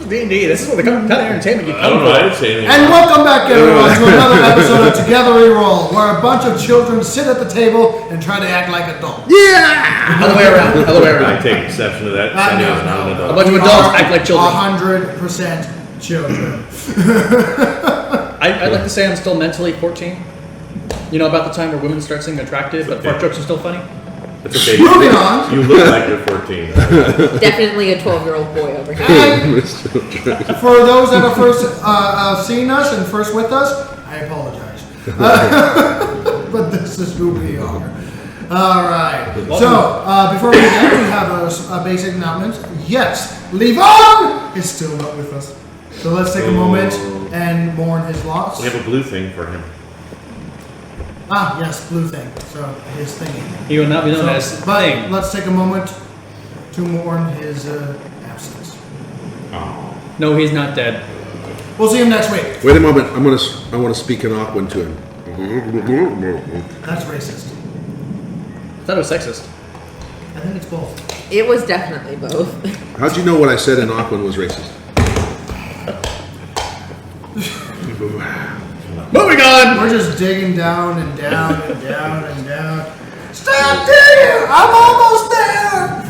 D&D. This is what the kind of entertainment you come for. And welcome back, everyone, to another episode of Together We Roll, where a bunch of children sit at the table and try to act like adults. Yeah! Other way around. I take exception to that. A bunch of adults act like children. 100% children. I'd like to say I'm still mentally 14. You know, about the time where women start seeming attractive, but fart jokes are still funny? That's okay. Moving on. You look like you're 14. Definitely a 12-year-old boy over here. For those that are first seeing us and first with us, I apologize. But this is who we are. All right. So, before we begin, we have a basic announcement. Yes, Levon is still not with us. So let's take a moment and mourn his loss. We have a blue thing for him. Ah, yes, blue thing. So, his thingy. He will not be known as thing. Let's take a moment to mourn his absence. Oh. No, he's not dead. We'll see him next week. Wait a moment. I want to speak in Aquan to him. That's racist. I thought it was sexist. I think it's both. It was definitely both. How'd you know what I said in Aquan was racist? Moving on! We're just digging down and down and down and down. Stop digging! I'm almost there!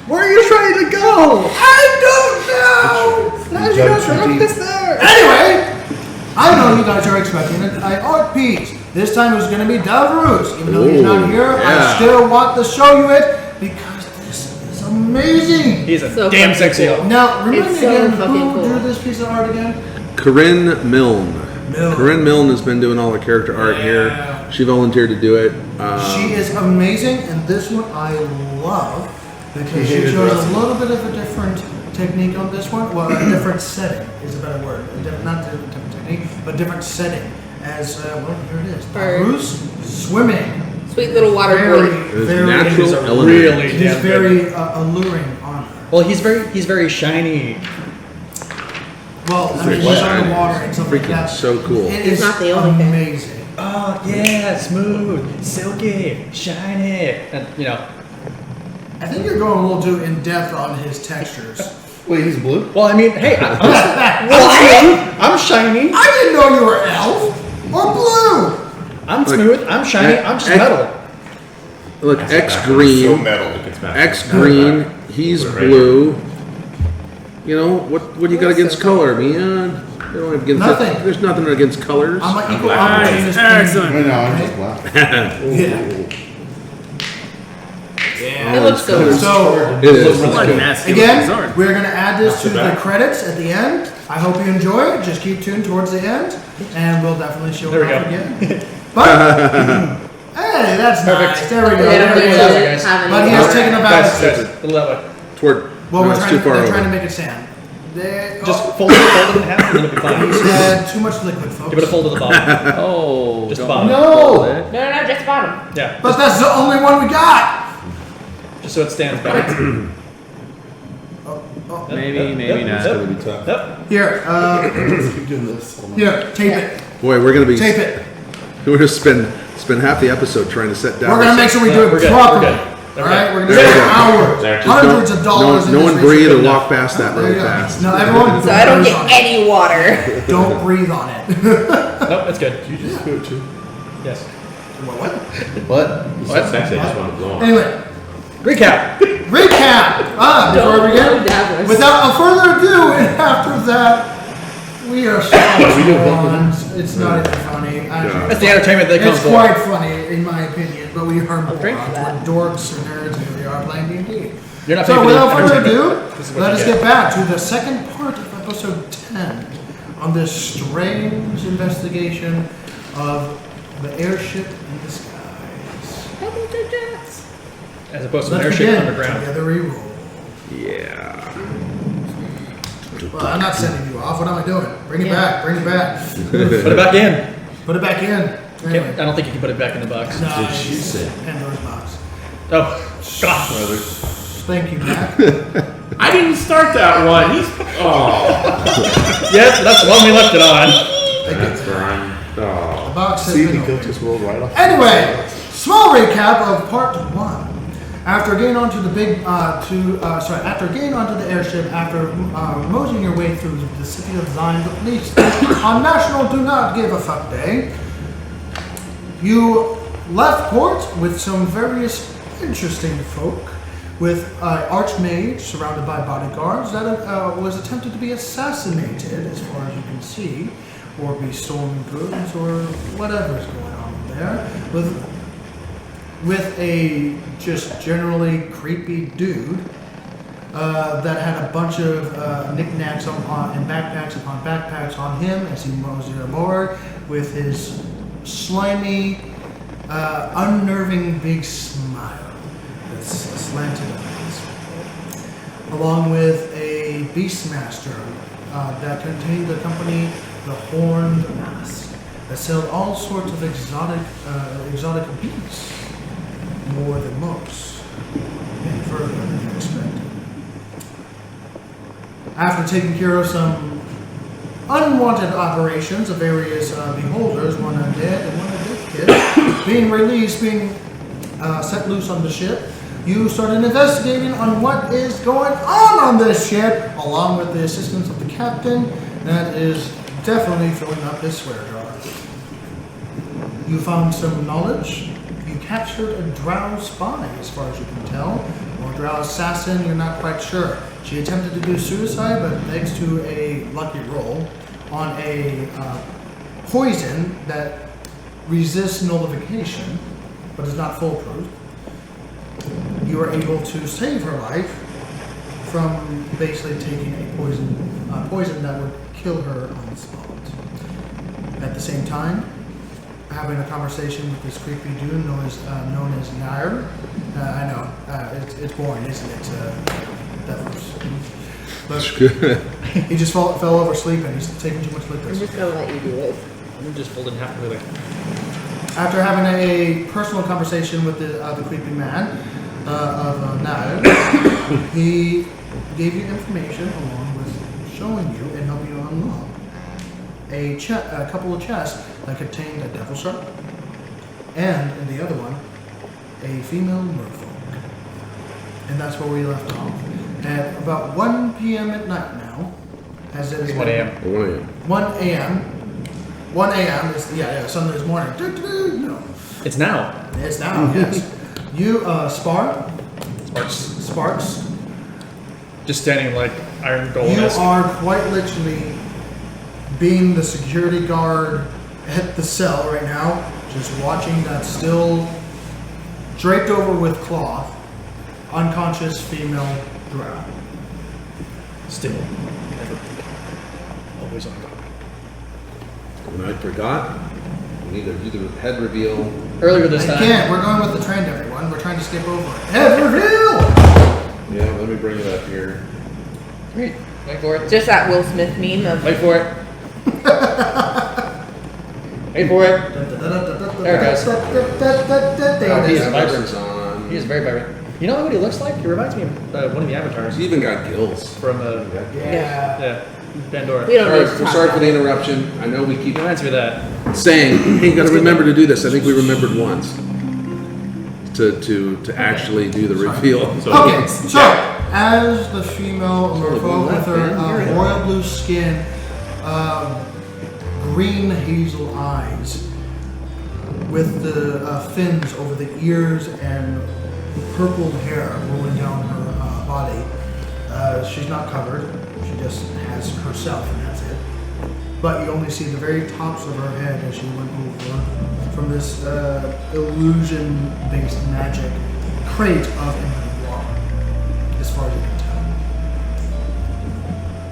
Where are you trying to go? I don't know! How did you not drop this there? Anyway, I know you guys are expecting an art piece. This time it was going to be Delruz. Even though he's not here, I still want to show you it because this is amazing. He's a So damn fucking sexy cool. elf. Now, remember It's so again fucking who cool. drew this piece of art again? Corinne Milne. Corinne Milne has been doing all the character art here. She volunteered to do it. She is amazing, and this one I love because she chose a little bit of a different technique on this one. Well, a different setting is a better word. Not a different technique, but different setting. As, well, here it is. Bruce swimming. Sweet little water boy. There's natural element. Really It is very alluring on her. Well, he's very shiny. Well, I mean, he's on the water and something like that. So cool. It It's is not the only thing. amazing. Oh, yeah, smooth, silky, shiny. And, you know. I think you're going a little too in depth on his textures. Wait, he's blue? Well, I mean, hey, I'm shiny. I didn't know you were elf or blue. I'm smooth. I'm shiny. I'm just metal. Look, X So green. metal. It's back. X green. He's blue. You know what you got against color, man? You don't have against Nothing. There's nothing against colors. I'm an equal black. opportunist. Excellent. No, I'm just black. Yeah. It looks so cool. So, It is. again, we're going to add this to the credits at the end. I hope you enjoy it. Just keep tuned towards the end, and we'll definitely show it off again. But, hey, that's nice. There we go. Yeah, There we go. have But he any- has taken a That's back. a little that way. Toward. Well, no, we're it's trying too far they're over. trying to make it stand. They, Just fold it in half and then it'll be fine. he's had too much liquid, folks. Give it a fold to the bottom. Oh, Just the don't bottom. No! fold it. No, just bottom. Yeah, But that's the only one we got! just so it stands back. Maybe not. It's gonna be tough. Yep. Here, Keep doing this. here, tape it. Boy, we're gonna be. Tape it. We're gonna spend half the episode trying to set down. We're gonna make sure we do We're it good, properly. we're good. Alright, we're gonna There spend we go. hours, There. hundreds of dollars in No this one video. breathe or enough. walk past that There really you go. fast. No, everyone. So I don't breathe get on it. any water. Don't breathe on it. Nope, that's good. You just do it too. Yes. What? You said sexy, I just want to blow on. Anyway, Recap. recap. Before we begin, Davos. without further ado, and after that, we are so morons. It's not even funny. That's the entertainment that comes It's for. quite funny, in my opinion, but we are morons. drink We're dorks and nerds, and we are playing D&D. You're not So paying for without the further entertainment. ado, This is what let you us get. get back to the second part of episode 10 on this strange investigation of the airship in the skies. As opposed to an Let's airship begin. underground. Together we roll. Yeah. Well, I'm not sending you off. What am I doing? Bring it back. Bring it back. Put it back in. Put it back in. I Anyway. don't think you can put it back in the box. No, That's what she it's said. Pandora's box. Oh, God. Thank you, Matt. I didn't start that one. He's. Oh. Yes, that's the one we left it on. That's where I'm. Oh. Box has See, been the guilt opened. just rolled right off. Anyway, small recap of part 1. After getting onto the after getting onto the airship, after moseying your way through the city of Zion, the police on National Do Not Give a Fuck Day, you left port with some various interesting folk, with archmage surrounded by bodyguards that was attempted to be assassinated, as far as you can see, or be stolen goods, or whatever's going on there, with a just generally creepy dude that had a bunch of knickknacks and backpacks upon backpacks on him as he moseyed aboard, with his slimy, unnerving big smile that's slanted eyes, along with a beastmaster that contained the company the Horned Ass, that sold all sorts of exotic beasts, more than most, and further than you expected. After taking care of some unwanted operations of various beholders, one undead and one addicted, being released, being set loose on the ship, you started investigating on what is going on this ship, along with the assistance of the captain that is definitely filling up his swear jar. You found some knowledge. You captured a drow spy, as far as you can tell, or drow assassin, you're not quite sure. She attempted to do suicide, but thanks to a lucky roll on a poison that resists nullification, but is not foolproof, you were able to save her life from basically taking a poison that would kill her on the spot. At the same time, having a conversation with this creepy dude known as Nair. I know, it's boring, isn't it? Devils. But he just fell over sleeping. He's taking too much I'm liquids. just gonna let you do it. I'm just folding half of it. After having a personal conversation with the creepy man of Nair, he gave you information along with showing you and helping you unlock a couple of chests that contained a devil shark, and in the other one, a female merfolk. And that's where we left off. At about 1 p.m. at night now, as it is 1 a.m. 1 a.m. 1 a.m. 1 a.m. is Sunday's morning. No, It's now. it's now. Yes, you Sparks. Just standing like Iron You Golem. are quite literally being the security guard at the cell right now, just watching that still draped over with cloth, unconscious female drow. Still. Never. Always on guard. When I forgot, we need to do the head reveal. Earlier this time. Again, we're going with the trend, everyone. We're trying to skip over it. Head reveal! Yeah, let me bring it up here. Wait for it. Just that Will Smith meme of Wait for it. Wait for it. There it goes. There it He's is. vibrant. on. He is very vibrant. You know what he looks like? He reminds me of one of the avatars He's even got gills. from Yeah. Pandora. we don't All need right, to we're talk sorry about for the it. interruption. I know we keep He reminds me of that. saying, hey, you gotta remember to do this. I think we remembered once to actually do the reveal. Okay, so as the female merfolk with her royal blue skin, green hazel eyes, with the fins over the ears and purple hair rolling down her body, she's not covered. She just has herself, and that's it. But you only see the very tops of her head as she went over from this illusion-based magic crate of infinite water, as far as you can tell.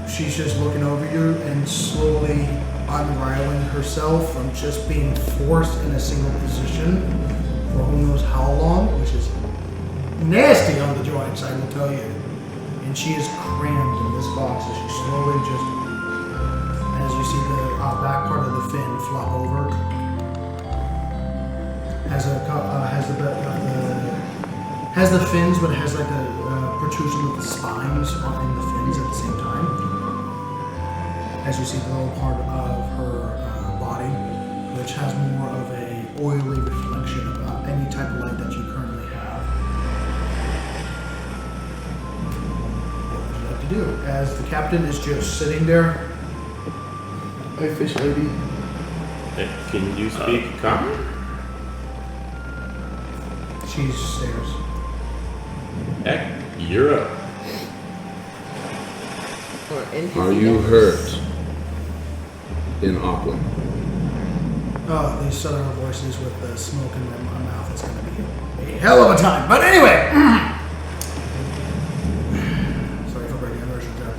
She's just looking over you and slowly unraveling herself from just being forced in a single position for who knows how long, which is nasty on the joints, I will tell you. And she is crammed in this box as she slowly just, as you see the back part of the fin flop over, has the fins, but it has like a protrusion of the spines in the fins at the same time. As you see the little part of her body, which has more of a oily reflection of any type of light that you currently have. do as the captain is just sitting there. Hey, fish lady. Hey, can you speak common? She stares. Heck, you're up. Or in Are you hurt in Auckland? Oh, these southern voices with the smoke in my mouth is going to be a hell of a time. But anyway, sorry for breaking immersion there.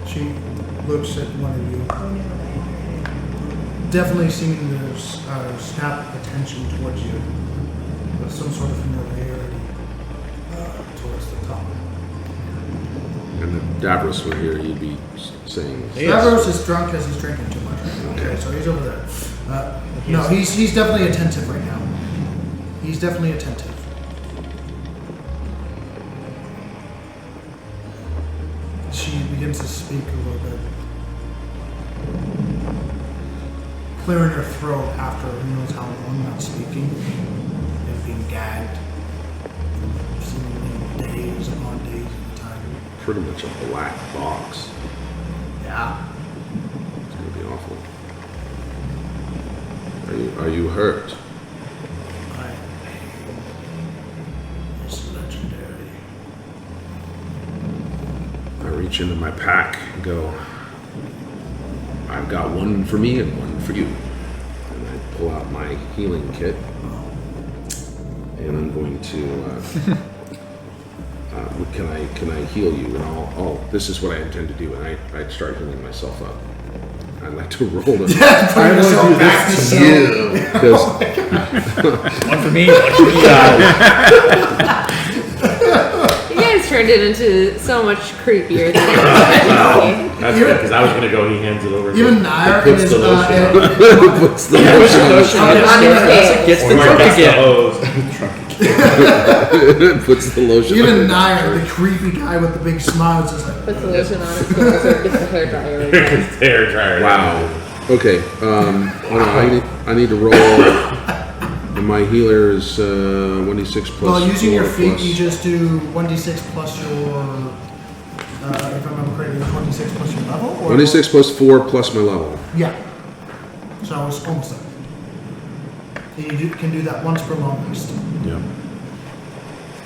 She looks at one of you, definitely seeming to snap attention towards you with some sort of familiarity towards the top. And if Davros were here, you'd be saying. Stavros is drunk because he's drinking too much. Okay, so he's over there. No, he's definitely attentive right now. He's definitely attentive. She begins to speak a little bit, clearing her throat after who knows how long not speaking and being gagged for seemingly days upon days at a time. Pretty much a black box. Yeah. It's gonna be awful. Are you hurt? My pain is legendary. I reach into my pack and go, I've got one for me and one for you. And I pull out my healing kit. And I'm going to, can I heal you? And this is what I intend to do. And I start healing myself up. I'd like to roll it. I will do this to you. Because One for me, one for you. You guys turned it into so much creepier than it was. That's good, because I was going to go, he hands it over. Even Nair puts is the lotion on. puts the lotion on his On his face. Gets the Or drunk gets the again. hose. puts the lotion Even on. Nair, the creepy guy with the big smile, is just like, Puts the lotion on his face or gets the hair dryer. His hair dryer. Wow. Okay. Hold on. I need to roll. And my healer is 1d6 plus. well, using your 4 feet, plus- you just do 1d6 plus your, if I remember correctly, 1d6 plus your level? Or 1d6 plus 4 plus my level. Yeah. So it's almost like. And you can do that once per long rest. Yeah.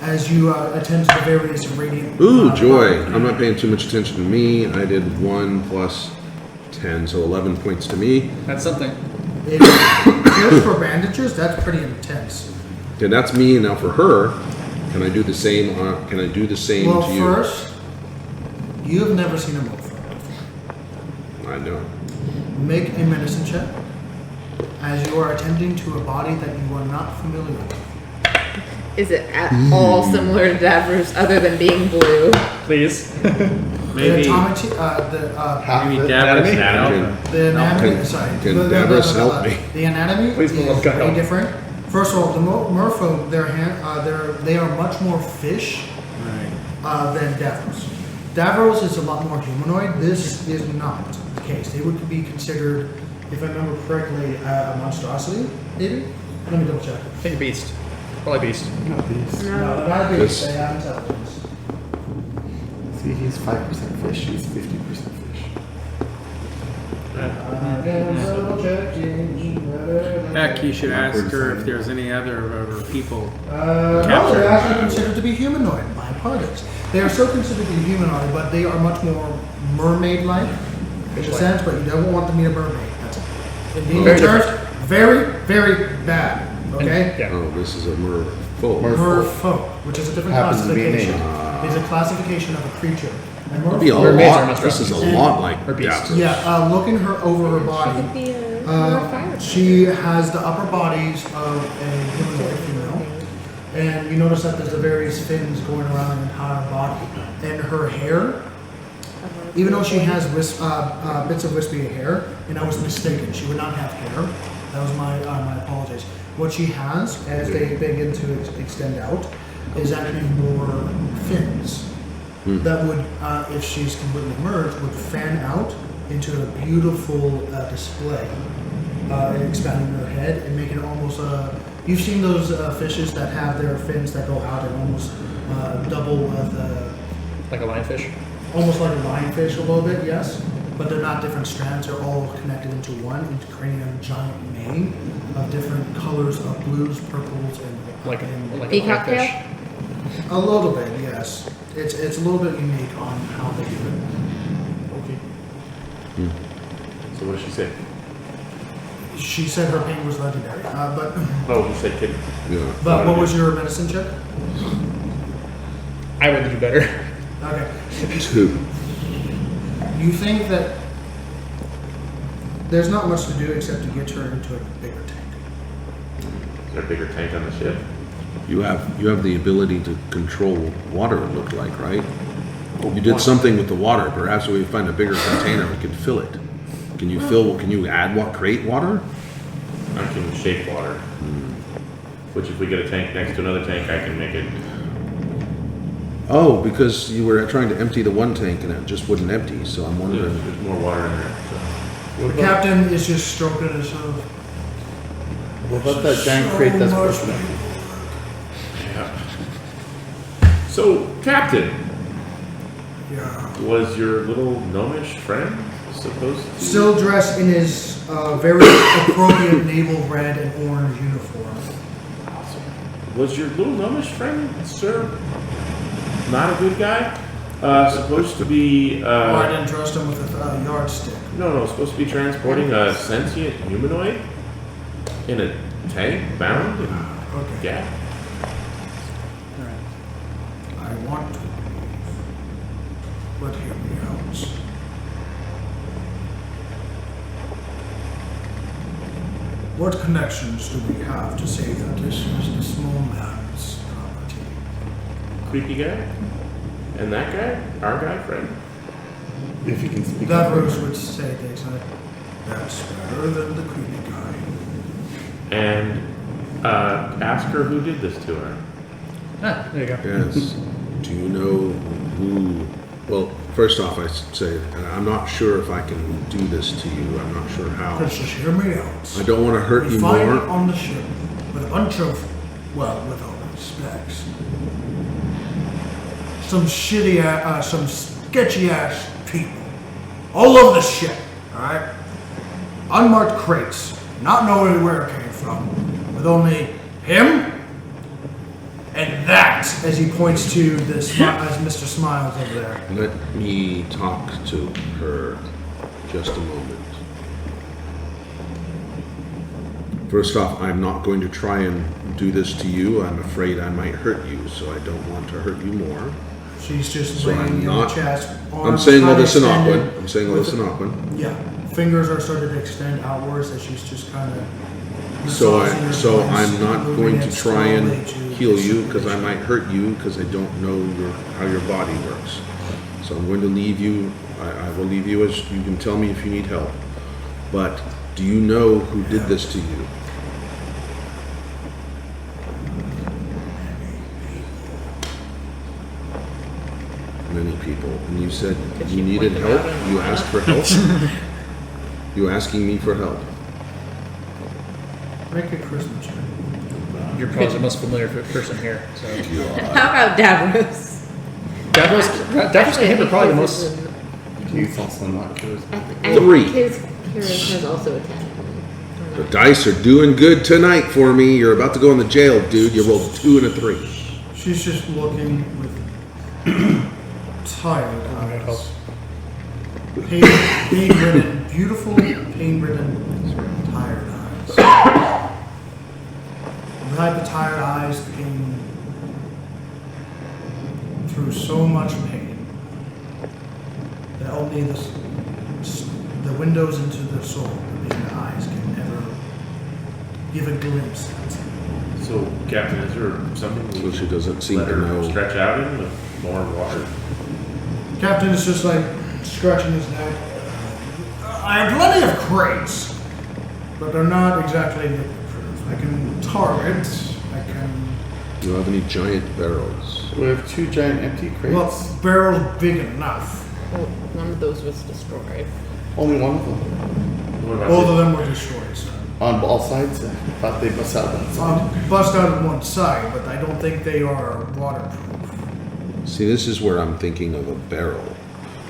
As you attend to the various radiant. Ooh, joy. I'm not paying too much attention to me. I did 1 plus 10, so 11 points to me. That's something. Just for bandages, that's pretty intense. Okay, that's me. Now for her, can I do the same? Can I do the same Well, to you? first, you have never seen a mofo before. I know. Make a medicine check as you are attending to a body that you are not familiar with. Is it at all similar to Davros other than being blue? Please. Maybe. The Half Maybe it. Davros Anatomy? anatomy. The anatomy, Can- sorry. can the- Davros help me? The anatomy Please, is Lord, God very help. different. First of all, the merfolk, they are much more fish than Davros. Davros is a lot more humanoid. This is not the case. They would be considered, if I remember correctly, a monstrosity, maybe? Let me double check. I think beast. Probably beast. Not these. No, not a This- beast. They have intelligence. See, he's 5% fish. She's 50% fish. Heck, you should ask her if there's any other of her people. No, Captured. they're actually considered to be humanoid. My apologies. They are still considered to be humanoid, but they are much more mermaid-like in a sense. But you don't want to meet a mermaid. That's it. In the Very terms, very, very bad. Okay. Yeah. Oh, this is a merfolk. Merfolk, which is a different Happens to be a classification. name. It's a classification of a creature. And It'd be a merfolk, Mermaids are lot. This is a monstrosities. lot like Or beast. Davros. yeah, looking her over her body. Could be a fire. She has the upper bodies of a humanoid female, and you notice that there's the various fins going around her entire body. And her hair, even though she has bits of wispy hair, and I was mistaken, she would not have hair. That was my apologies. What she has, as they begin to extend out, is actually more fins that would, if she's completely merged, would fan out into a beautiful display, expanding her head and making it almost you've seen those fishes that have their fins that go out and almost double the Like a lionfish. almost like a lionfish a little bit, yes. But they're not different strands. They're all connected into one, into creating a giant mane of different colors of blues, purples, and Like and a Peacock lionfish. tail? a little bit, yes. It's a little bit unique on how they do it. Okay. So what did she say? She said her pain was legendary, but Oh, he said kid. Yeah. what was your medicine check? I would do better. Okay. 2. You think that there's not much to do except to get her into a bigger tank. Is there a bigger tank on the ship? You have the ability to control water, it looked like, right? You did something with the water. Perhaps we find a bigger container, we could fill it. Can you create water? I can shape water. Which if we get a tank next to another tank, I can make it. Oh, because you were trying to empty the one tank and it just wouldn't empty, so I'm wondering. There's more water in there. The captain is just stroking his head. What about that giant crate that's broken? Yeah. So, Captain, Yeah. was your little gnomish friend supposed to? Still dressed in his very appropriate naval red and orange uniform. Was your little gnomish friend, sir, not a good guy? Supposed to be. I didn't trust him with a yardstick. No, supposed to be transporting a sentient humanoid in a tank bound in Okay. gas. I want to leave, but hear me out. What connections do we have to say that this is the small man's property? Creepy guy? And that guy? Our guy friend? If you can speak. Davros would say things like, that's better than the creepy guy. And ask her who did this to her. Ah, there you go. Yes. Do you know who? Well, first off, I say, I'm not sure if I can do this to you. I'm not sure how. Let's just hear me out. I don't want to hurt We you find more. on the ship with a bunch of, well, with all respects, some some sketchy ass people all over the ship, alright? Unmarked crates, not knowing where it came from, with only him and that, as he points to this, as Mr. Smiles over there. Let me talk to her just a moment. First off, I'm not going to try and do this to you. I'm afraid I might hurt you, so I don't want to hurt you more. She's just So laying I'm in not. the chest. I'm arms saying all kinda this in extended Aquan. I'm saying all with this in the- Aquan. Yeah, fingers are starting to extend outwards as she's just kind of. So I'm not going to try and heal you because I might hurt you because I don't know how your body works. So I'm going to leave you. I will leave you as you can tell me if you need help. But do you know who did this to you? Many people. And you said you needed help. You asked for help. You asking me for help. Make a charisma check. You're probably the most familiar person here. So How about Davros? Davros and him are probably the most. He's also not charisma. I 3. think his charisma is also a 10. The dice are doing good tonight for me. You're about to go in the jail, dude. You rolled 2 and a 3. She's just looking with tired eyes. Pain-ridden, beautiful, pain-ridden, tired eyes. Behind the tired eyes, looking through so much pain that only the windows into the soul, being the eyes, can ever give a glimpse at. So, Captain, is there something we So she doesn't seem let to her know. stretch out in with more water? Captain is just like scratching his neck. I have plenty of crates, but they're not exactly liquid-proof. I can target. I can. Do you have any giant barrels? We have 2 giant empty crates. Well, barrels big enough. Well, one of those was destroyed. Only one of them. What about Both the- of them were destroyed, sir. On all sides. I thought they bust out one side. Bust out of one side, but I don't think they are waterproof. See, this is where I'm thinking of a barrel.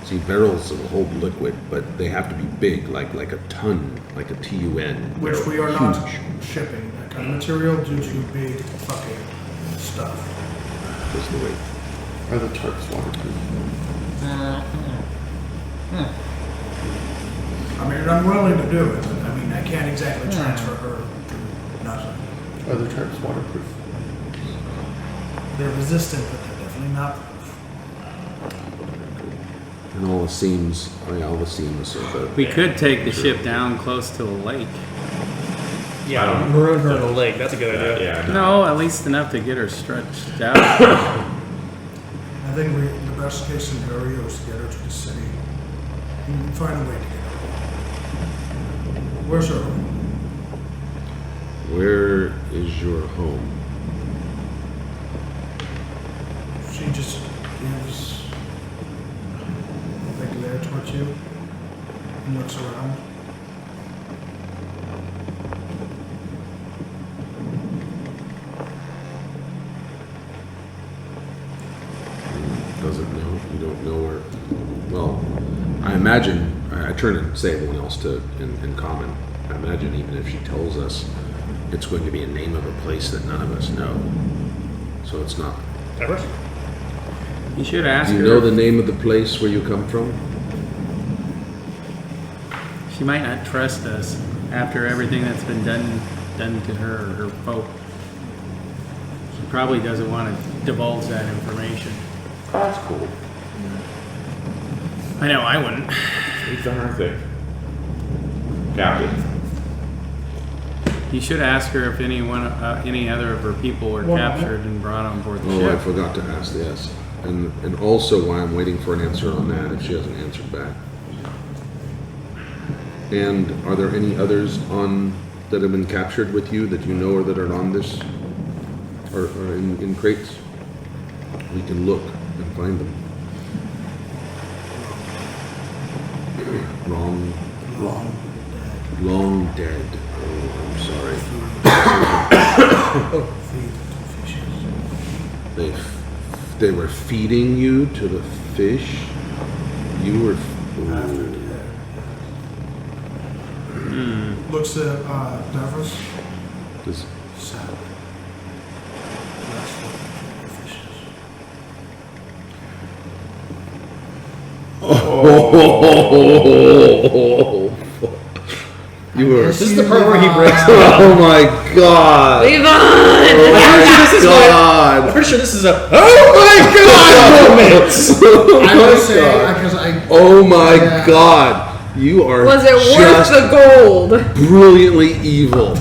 See, barrels will hold liquid, but they have to be big, like a ton, like a TUN. Which we are not shipping that kind of material due to big fucking stuff. That's the weight. Are the tarps waterproof? I mean, I'm willing to do it, but I mean, I can't exactly transfer her to nothing. Are the tarps waterproof? They're resistant, but they're definitely not proof. And all the seams, all the seams of the... We could take the ship down close to a lake. Yeah, maroon her in the lake. That's a good idea. Yeah. No, at least enough to get her stretched out. I think the best case scenario is to get her to the city. You can find a way to get her. Where's her home? Where is your home? She just gives a glare towards you and looks around. Doesn't know. You don't know where. Well, I imagine. I turn and say everyone else in common. I imagine even if she tells us, it's going to be a name of a place that none of us know. So it's not. Everest? You should ask Do you her. know the name of the place where you come from? She might not trust us after everything that's been done to her or her folk. She probably doesn't want to divulge that information. That's cool. I know I wouldn't. We've done our thing. Captain. You should ask her if any other of her people were captured and brought on board the Oh, I ship. forgot to ask this. And also why I'm waiting for an answer on that if she hasn't answered back. And are there any others that have been captured with you that you know or that are on this or in crates? We can look and find them. Long dead. Oh, I'm sorry. They were feeding you to the fish. You were. Looks at Davros. Does, Sad. That's what the fish you were. This is the part where he breaks. Oh my god! Leave on! Oh my god! I'm pretty sure this is a oh my god moment. I would say, because Oh my Yeah. god! You are Was it worth just the gold? brilliantly evil.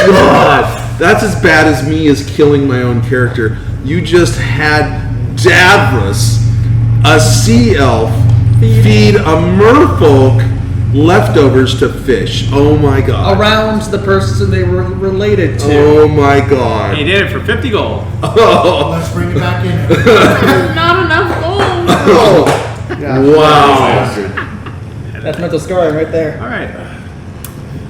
God, that's as bad as me as killing my own character. You just had Davros, a sea elf, feed a merfolk leftovers to fish. Oh my god. Around the person they were related to. Oh my He god. did it for 50 gold. let's bring it back in. Not enough gold. Oh, Yeah. wow. That's mental scarring right there. All right.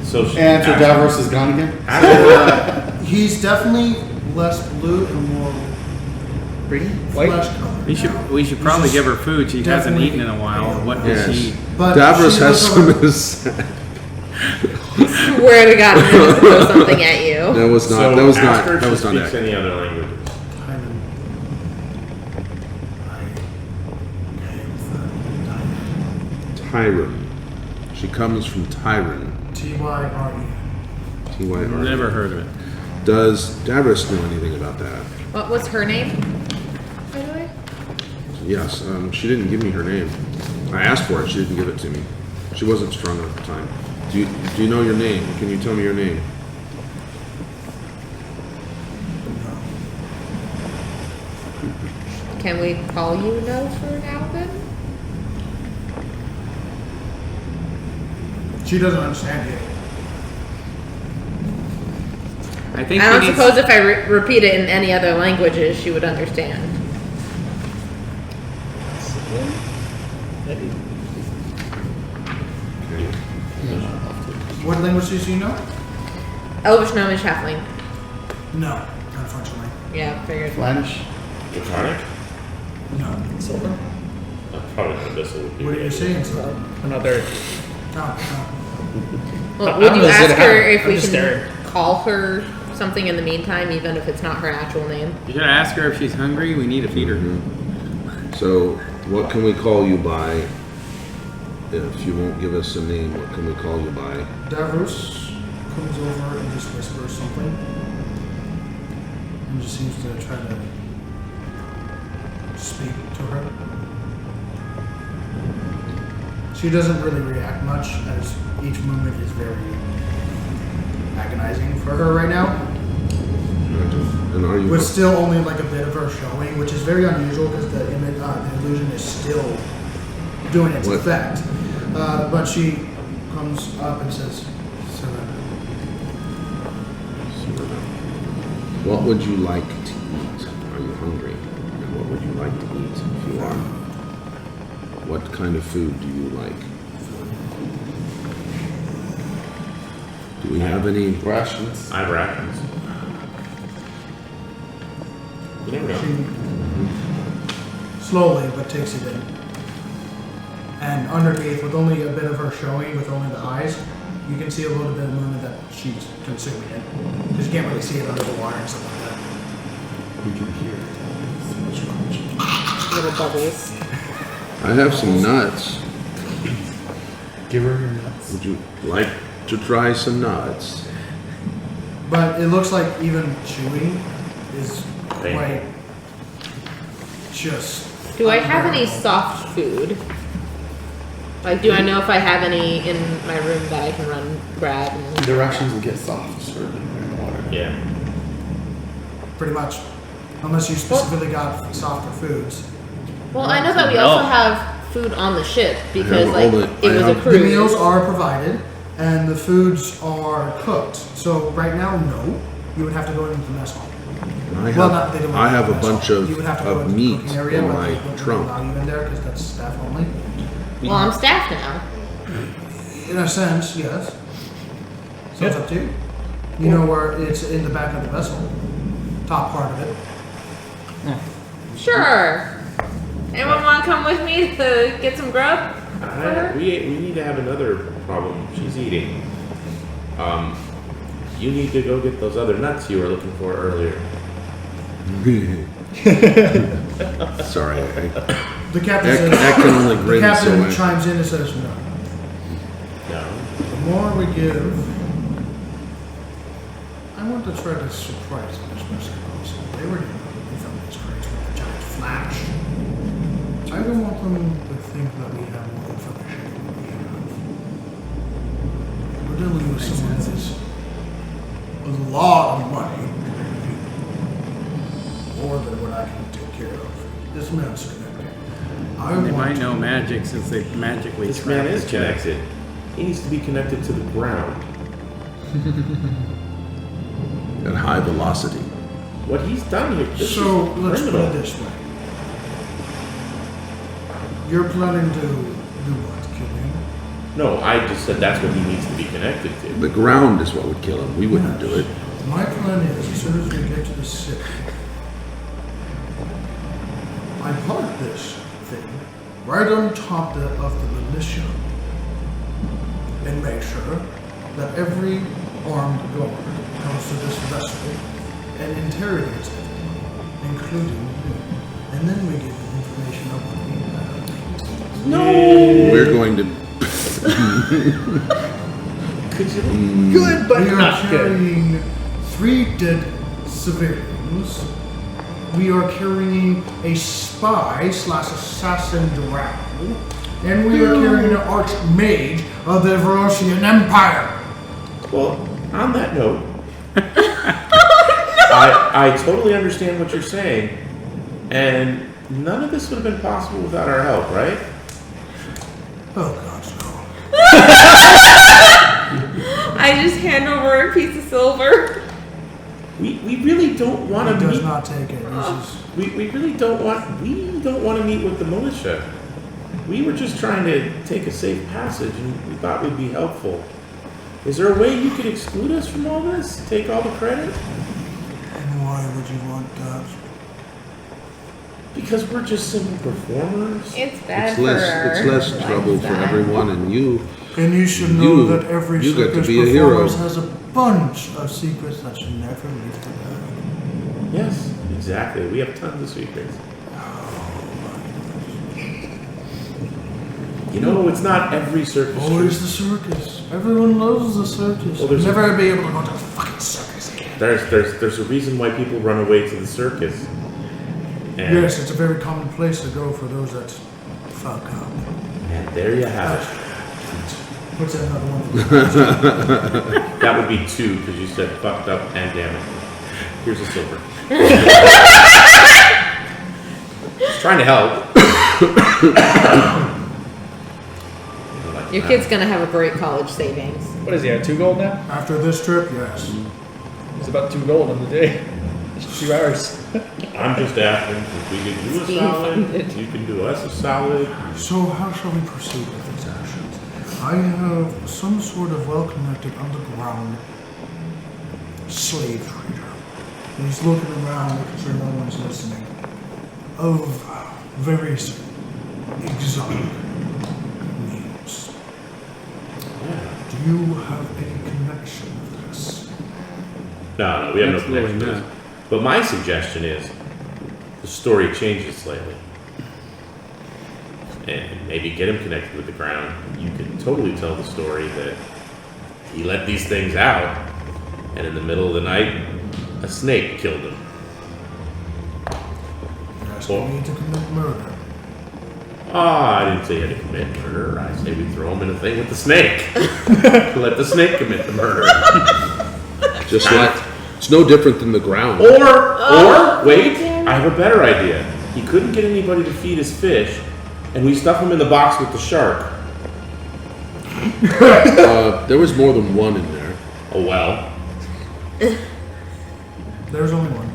So And so Davros is gone again? He's definitely less blue and more Green? White? flesh color. We should probably give her food. She hasn't Definitely eaten in a while. pale. What does Yes. she eat? But Davros she has looks some like- of his. Swear to God, I'm gonna throw something at you. That was not. So That was ask not. her if That she was not speaks accurate. any other languages. Tyron. She comes from Tyron. Tyre. Tyr. Never heard of it. Does Davros know anything about that? What's her name? By the way? Yes. She didn't give me her name. I asked for it. She didn't give it to me. She wasn't strong enough at the time. Do you know your name? Can you tell me your name? Can we call you no for now then? She doesn't understand it. I think I she don't needs. suppose if I repeat it in any other languages, she would understand. What languages do you know? Elvish, Gnomish, Halfling. No, unfortunately. Yeah, figured. Flanish? Platonic? No. Silver? Probably an abyssal would be. What are you saying, sir? Another. No. Well, How would you does it ask her happen? if I'm we just can staring. call her something in the meantime, even if it's not her actual name? You should ask her if she's hungry. We need to feed her. So, what can we call you by? If you won't give us a name, what can we call you by? Davros comes over and just whispers something. And just seems to try to speak to her. She doesn't really react much, as each movement is very agonizing for her right now. And are you? With still only like a bit of her showing, which is very unusual because the illusion is still doing its What? effect. But she comes up and says, "Surrender." What would you like to eat? Are you hungry? And what would you like to eat if you are? What kind of food do you like? Do we have any? Rations. I have rations. You never know. She slowly but takes it in. And underneath, with only a bit of her showing, with only the eyes, you can see a little bit of movement that she's consuming it. Because you can't really see it under the water and stuff like that. We can hear it. So much crunch. Little bubbles. I have some nuts. Give her your nuts. Would you like to try some nuts? But it looks like even chewing is Painful. quite just. Do I have any soft food? Like, do I know if I have any in my room that I can run grab? And... The rations will get soft early in the water. Yeah. Pretty much. Unless you specifically got softer foods. Well, I know that we also have food on the ship because, have like, all the- it I was a have- The cruise. meals are provided and the foods are cooked. So right now, no. You would have to go into the mess hall. I Well, have, not, they don't I have a mess hall. bunch You would have to go of into the meat cooking area, in but my they wouldn't trunk. allow you in there because that's staff only. Well, I'm staff now. In a sense, yes. So it's Yeah. up to you. You know where it's in the back of the vessel. Top part of it. Sure. Anyone want to come with me to get some grub? We need to have another problem. She's eating. You need to go get those other nuts you were looking for earlier. Sorry, The captain that, says. that can only The grin so captain much. chimes in and says, "No. No. The more we give, I want to try to surprise them as best as possible. They were found these crates with a giant flash. I don't want them to think that we have more information than we have. We're dealing with someone that is a lot of money, more than what I can take care of. This man's connected. I They want might to- know magic since they magically This man trapped is the chest. connected. He needs to be connected to the ground. At high velocity. What he's done here, this So is let's put criminal. it this way. You're planning to do what? Kill him? No, I just said that's what he needs to be connected to. The ground is what would kill him. We wouldn't do it. My plan is, as soon as we get to the city, I park this thing right on top of the militia and make sure that every armed guard comes to this vessel and interrogates everyone, including you. And then we get the information of what we have. We're going to. Good, but We are not good. carrying 3 dead civilians. We are carrying a spy/assassin drow. And we are carrying an archmage of the Verosian Empire. Well, on that note, I totally understand what you're saying, and none of this would have been possible without our help, right? Oh, God, no. I just hand over a piece of silver. We really don't want He to does meet. not take it. This is... We really don't want. We don't want to meet with the militia. We were just trying to take a safe passage, and we thought we'd be helpful. Is there a way you could exclude us from all this? Take all the credit? And why would you want that? Because we're just simple performers. It's bad It's for less trouble for lifestyle. everyone, and you. And you should know You- that every you get to circus be a hero. performer has a bunch of secrets that should never leave the bag. Yes, exactly. We have tons of secrets. You know, it's not every circus. Always the circus. Everyone loves the circus. Well, there's- never be able to go to the fucking circus again. There's a reason why people run away to the circus. And, Yes, it's a very common place to go for those that fuck up. and there you have it. What's that another one? That would be 2 because you said fucked up and damn it. Here's a silver. Just trying to help. Your kid's gonna have a great college savings. What is he at? 2 gold now? After this trip, yes. It's about 2 gold in the day. It's 2 hours. I'm just asking if we can do a Being salad. funded. You can do us a salad. So how shall we proceed with these actions? I have some sort of well-connected underground slave trader. And he's looking around, making sure no one's listening, of various exotic names. Do you have any connection with this? No, we have no Absolutely connection to not. this. But my suggestion is the story changes slightly. And maybe get him connected with the ground. You can totally tell the story that he let these things out, and in the middle of the night, a snake killed him. You're asking me to commit murder. I didn't say he had to commit murder. I say we throw him in a thing with the snake. Let the snake commit the murder. Just like it's no different than the ground. Or wait, I have a better idea. He couldn't get anybody to feed his fish, and we stuff him in the box with the shark. There was more than one in there. Oh well. There's only one.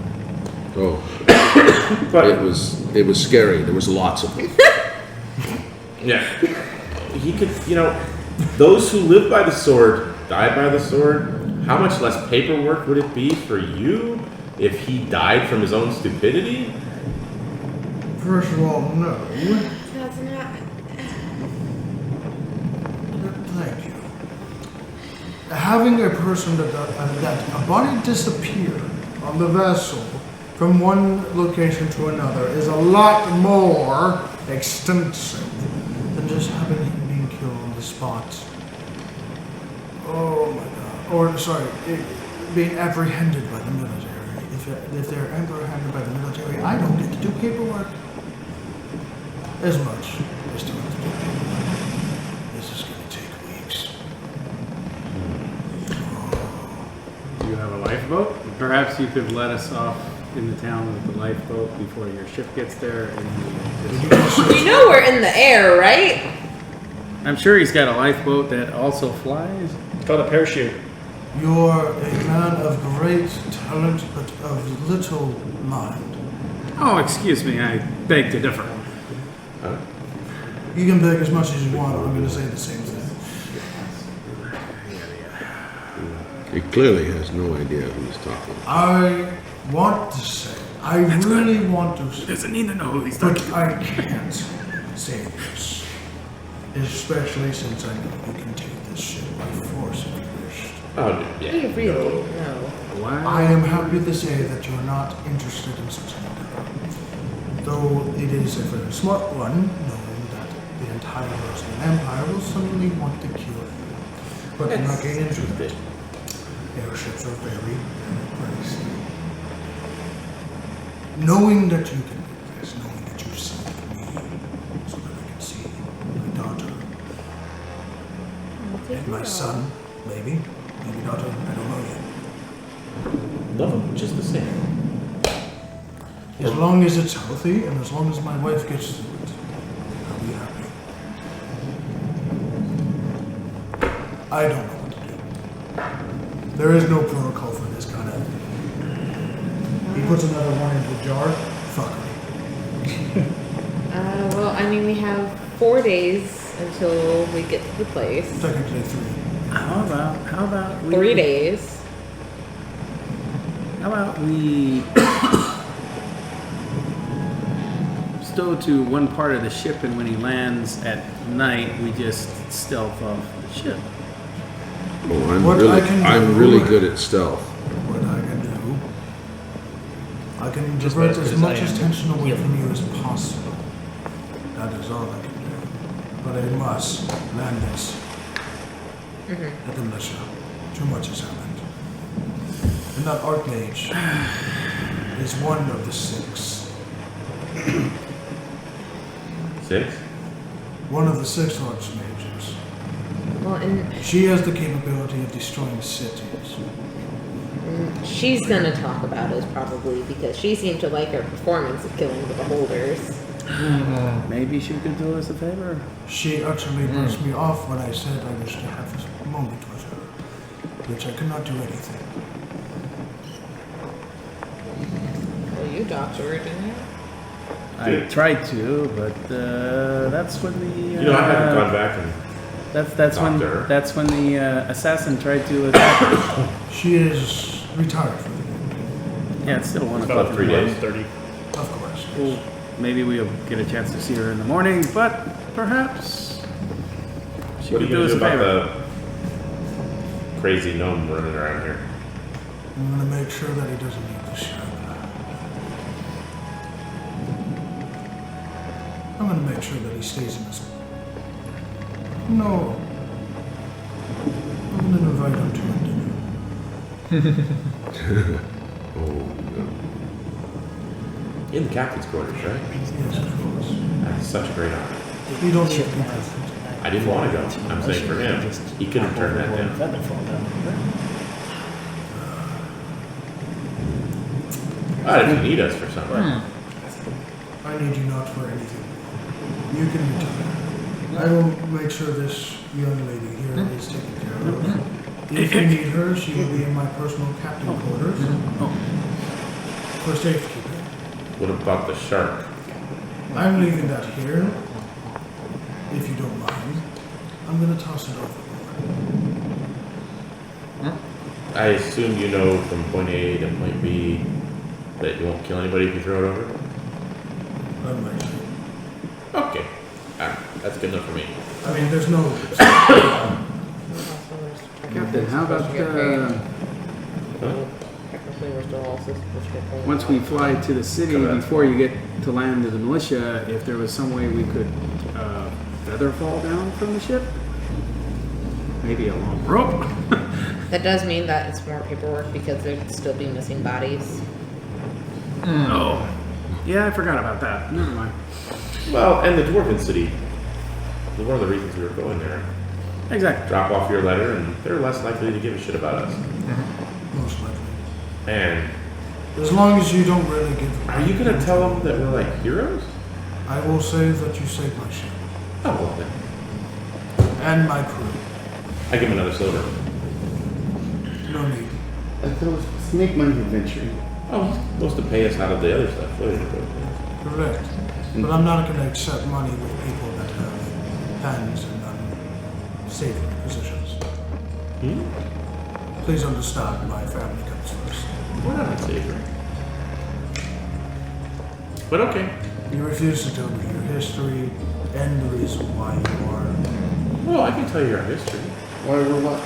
Oh, But it was scary. There was lots of them. yeah, he could. Those who live by the sword die by the sword. How much less paperwork would it be for you if he died from his own stupidity? First of all, no. That's not. Thank you. Having a person that a body disappear on the vessel from one location to another is a lot more extensive than just having him being killed on the spot. Oh my god. Or, sorry, being apprehended by the military. If they're apprehended by the military, I don't get to do paperwork as much as to have to do paperwork. This is going to take weeks. Do you have a lifeboat? Perhaps you could let us off in the town with the lifeboat before your ship gets there. And You know we're in the air, right? I'm sure he's got a lifeboat that also flies. It's called a parachute. You're a man of great talent, but of little mind. Oh, excuse me, I beg to differ. You can beg as much as you want, I'm going to say the same thing. He clearly has no idea who he's talking about. I want to say, I really want to He say, doesn't need to know who he's talking but I can't say this. Especially since I know you can take this ship by force if you wish. Oh We yeah. really know. I Why? am happy to say that you're not interested in such an endeavor. Though it is a very smart one, knowing that the entire Russian Empire will suddenly want to kill you. But I'm not getting into it. Airships are very, very pricey. Knowing that you can do this, knowing that you saved me, so that I can see my daughter and my son, maybe daughter, I don't know yet. Love him just the same. As long as it's healthy and as long as my wife gets through it, I'll be happy. I don't know what to do. There is no protocol for this kind of. He puts another one into the jar. Fuck me. Well, I mean, we have 4 days until we get to the place. Technically 3. How about we... 3 days. How about we stow to one part of the ship, and when he lands at night, we just stealth off the ship. Oh, I'm really good at stealth. What I can do, I can Just divert as good as as much I am. attention away Yep. from you as possible. That is all I can do. But I must land this at the militia. Too much has happened. And that Archmage is one of the 6. 6? One of the 6 Archmages. Well, and She has the capability of destroying cities. she's gonna talk about us probably because she seemed to like her performance of killing the beholders. Maybe she could do us a favor. She actually brushed me off when I said I wished to have this moment with her, which I could not do anything. Well, you talked to her, didn't you? I tried to, but that's when the You know, I haven't gone back and that's when Doctor. that's when the assassin tried to attack her. She is retired for the day. Yeah, it's still 1 About o'clock. 3 days. 30. Of course. Well, maybe we'll get a chance to see her in the morning, but perhaps she What are could you do going us to a do about favor. the crazy gnome running around here? I'm going to make sure that he doesn't need the ship. I'm going to make sure that he stays in this. No. I'm going to invite him to a dinner. Oh, no. In the captain's quarters, right? Yes, of course. That's such a great honor. You don't need to be present. I didn't want to go. I'm saying for him, he couldn't turn that down. But if you need us for something, I need you not for anything. You can retire. I will make sure this young lady here is taken care of. If you need her, she will be in my personal captain quarters for safekeeping. what about the shark? I'm leaving that here. If you don't mind, I'm going to toss it overboard. I assume you know from point A to point B that you won't kill anybody if you throw it over? Unlikely. Okay. That's good enough for me. I mean, there's no. Captain, how about Technically, we're still all sisters. once we fly to the city, Correct. before you get to land to the militia, if there was some way we could feather fall down from the ship? Maybe a long rope? That does mean that it's more paperwork because there'd still be missing bodies. Oh. Yeah, I forgot about that. Never mind. Well, and the dwarven city was one of the reasons we were going there. Exactly. Drop off your letter, and they're less likely to give a shit about us. Most likely. And As long as you don't really give. are you gonna tell them that we're like heroes? I will say that you saved my ship Oh, well then. and my crew. I give him another silver. No need. I thought it was snake money adventure. Oh, he's supposed to pay us out of the other stuff. What is it? Correct. But I'm not going to accept money with people that have hands in unsavory positions. Please understand, my family comes first. We're not unsavory. But okay. You refuse to tell me your history and the reason why you are. Well, I can tell you our history. Why or what?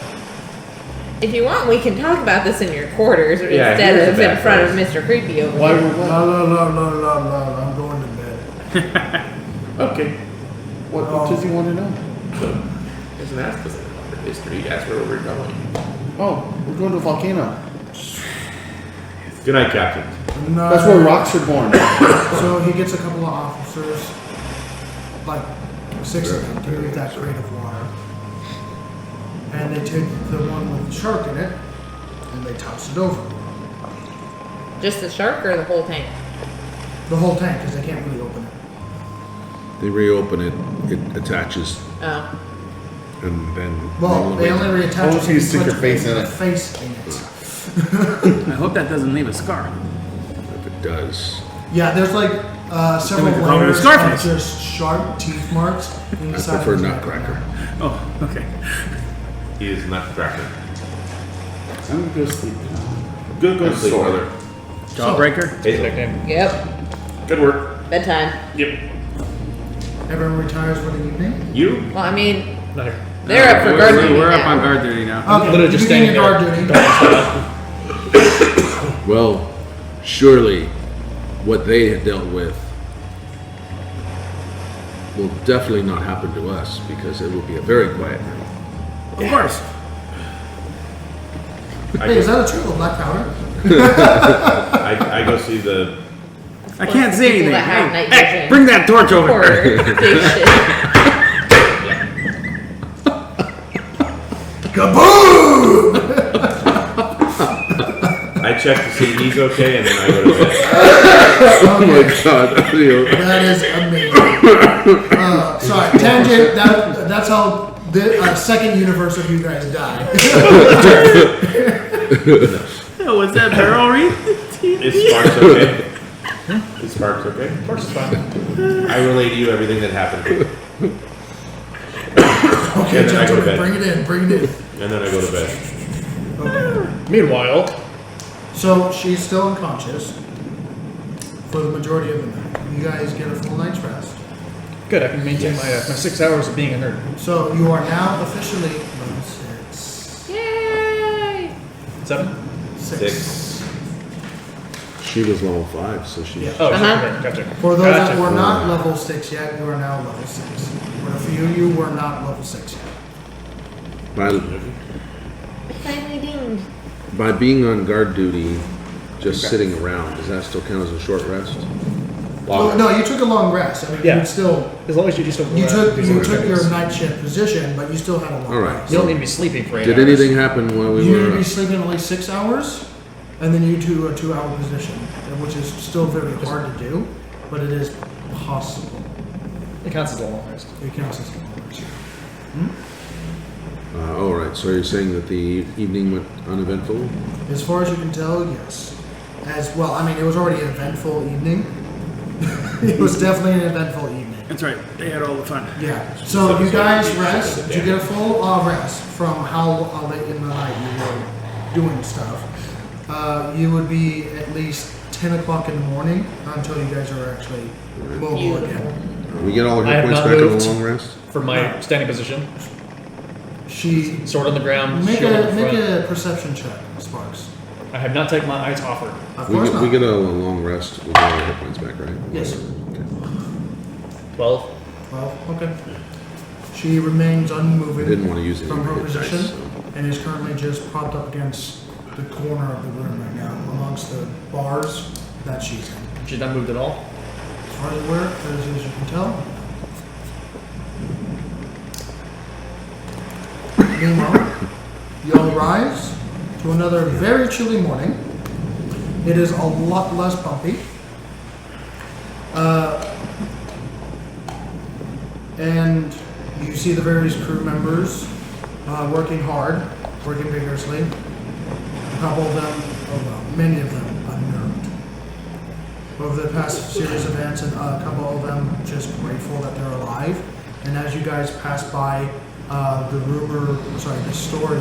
If you want, we can talk about this in your quarters Yeah, instead here's of the in back front of place. Mr. Creepy over Why here. or what? No, I'm going to bed. Okay. What does he want to know? So, he doesn't ask us about our history. He asks where we're going. Oh, we're going to a volcano. Good night, Captain. No. That's where rocks are born. So he gets a couple of officers, like 6 of them, to move that crate of water. And they take the one with the shark in it, and they toss it over. Just the shark or the whole tank? The whole tank, because they can't really open it. They reopen it, it attaches, Oh. and then. Well, they only reattach Oh, it so you stick your face in it. Face in it. I hope that doesn't leave a scar. If it does, Yeah, there's like several we could call it a layers of Scarface. just sharp teeth marks I inside. prefer his neck. Nutcracker. Oh, okay. He is not tracker. I'm going to go sleep. Good, go to sleep, brother. Jawbreaker? Hazel. Nickname. Yep. Good work. Bedtime. Yep. Everyone retires for the evening. You? Well, I mean, Not here. they're up for guard duty We're up now. on guard duty now. Okay, Literally just you begin standing your there. guard duty. Well, surely what they had dealt with will definitely not happen to us because it will be a very quiet night. Of course. Hey, is that a true black powder? I go see the. I can't see People anything. that have Hey, night hey, vision. bring that torch over Or here. big shit. Kaboom! I check to see he's okay, and then I go to bed. Oh my god. That is amazing. Sorry, tangent. That's how the second universe of you guys died. Oh, what's that barrel read? Is Sparks okay? Is Sparks okay? Of course it's fine. I relay to you everything that happened. Okay, And then I go to gentlemen, bed. bring it in. Bring it in. And then I go to bed. Meanwhile, So she's still unconscious for the majority of the night. You guys get a full night's rest. good. I can maintain my 6 hours of being a nerd. So you are now officially level 6. Yay! 7? 6. She was level 5, so she. Yeah. Oh, Uh-huh. okay, gotcha. For those Gotcha. that were not level 6 yet, you are now level 6. For a few of you were not level 6 yet. Finally dinged. By being on guard duty, just sitting around, does that still count as a short rest? Well, no, you took a long rest. I mean, Yeah. you still As long as you just don't. you took do you some took your things. night shift position, but you still had a long All right. rest. You don't need to be sleeping for 8 Did hours. anything happen while we You need to were? be sleeping at least 6 hours, and then you do a 2-hour position, which is still very hard to do, but it is possible. It counts as a long rest. It counts as a long rest. All right. So you're saying that the evening went uneventful? As far as you can tell, yes. As well, I mean, it was already an eventful evening. It was definitely an eventful evening. That's right. They had all the fun. Yeah. So you guys rest. Did you get a full rest from how late in the night you were doing stuff? You would be at least 10 o'clock in the morning until you guys are actually mobile again. We get all our I hit have points not back in moved. a long rest. For my standing position, She sword on the ground, make shield in a make front. a perception check, Sparks. I have not taken my eyes off her. Of We course get, not. we get a long rest. We get all our hit points back, right? Yes. Okay. 12. Well, okay. She remains unmoving I didn't want to use any from her hit dice, position so. and is currently just propped up against the corner of the room right now, amongst the bars that she's in. She's not moved at all. As far as aware, as you can tell. Meanwhile, you all rise to another very chilly morning. It is a lot less bumpy. And you see the various crew members working hard, working vigorously. A couple of them, well, many of them, unnerved over the past series of events, and a couple of them just grateful that they're alive. And as you guys pass by, the story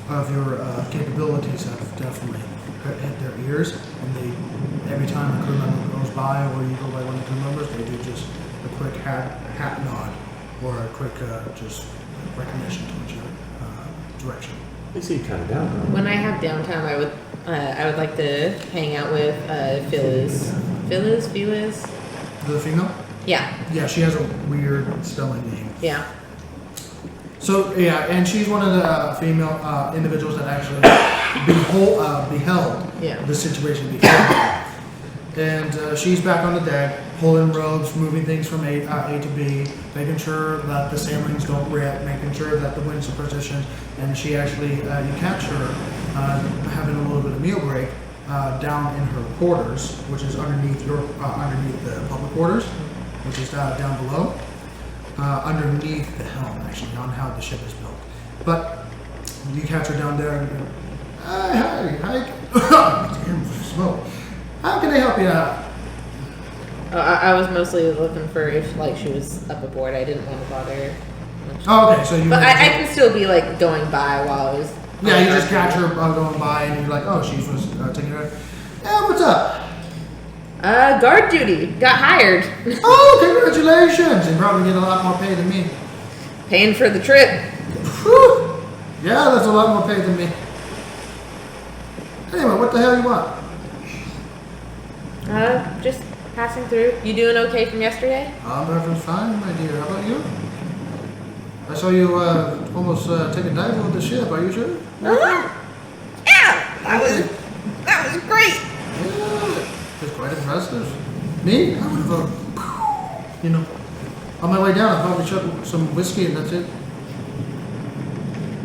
of your capabilities have definitely hit their ears. And they, every time a crew member goes by, or you go by one of the crew members, they do just a quick hat nod, or a quick just recognition towards your direction. They seem kind of down. When I have downtime, I would like to hang out with Phyllis. Phyllis? The female? Yeah, Yeah, she has a weird spelling name. yeah. So yeah, and she's one of the female individuals that actually beheld Yeah. the situation before. And she's back on the deck, pulling ropes, moving things from A to B, making sure that the sailings don't rip, making sure that the winds are positioned. And she actually, you catch her having a little bit of meal break down in her quarters, which is underneath underneath the public quarters, which is down below. Underneath the helm, actually, on how the ship is built. But you catch her down there and go, hi, damn, smoke. How can I help you out? I was mostly looking for if she was up aboard. I didn't want to bother much. Oh, okay, so you. But I can still be going by while I was. Yeah, you just catch her going by, and you're like, oh, she was taking her. Yeah, what's up? Guard duty. Got hired. Oh, congratulations! You probably get a lot more pay than me. Paying for the trip. Whew. Yeah, that's a lot more pay than me. Anyway, what the hell you want? Just passing through. You doing okay from yesterday? I'm perfectly fine, my dear. How about you? I saw you almost take a dive on the ship. Are you sure? Yeah, that was great. Yeah, it's quite impressive. Me? I would have, on my way down, I probably chugged some whiskey and that's it.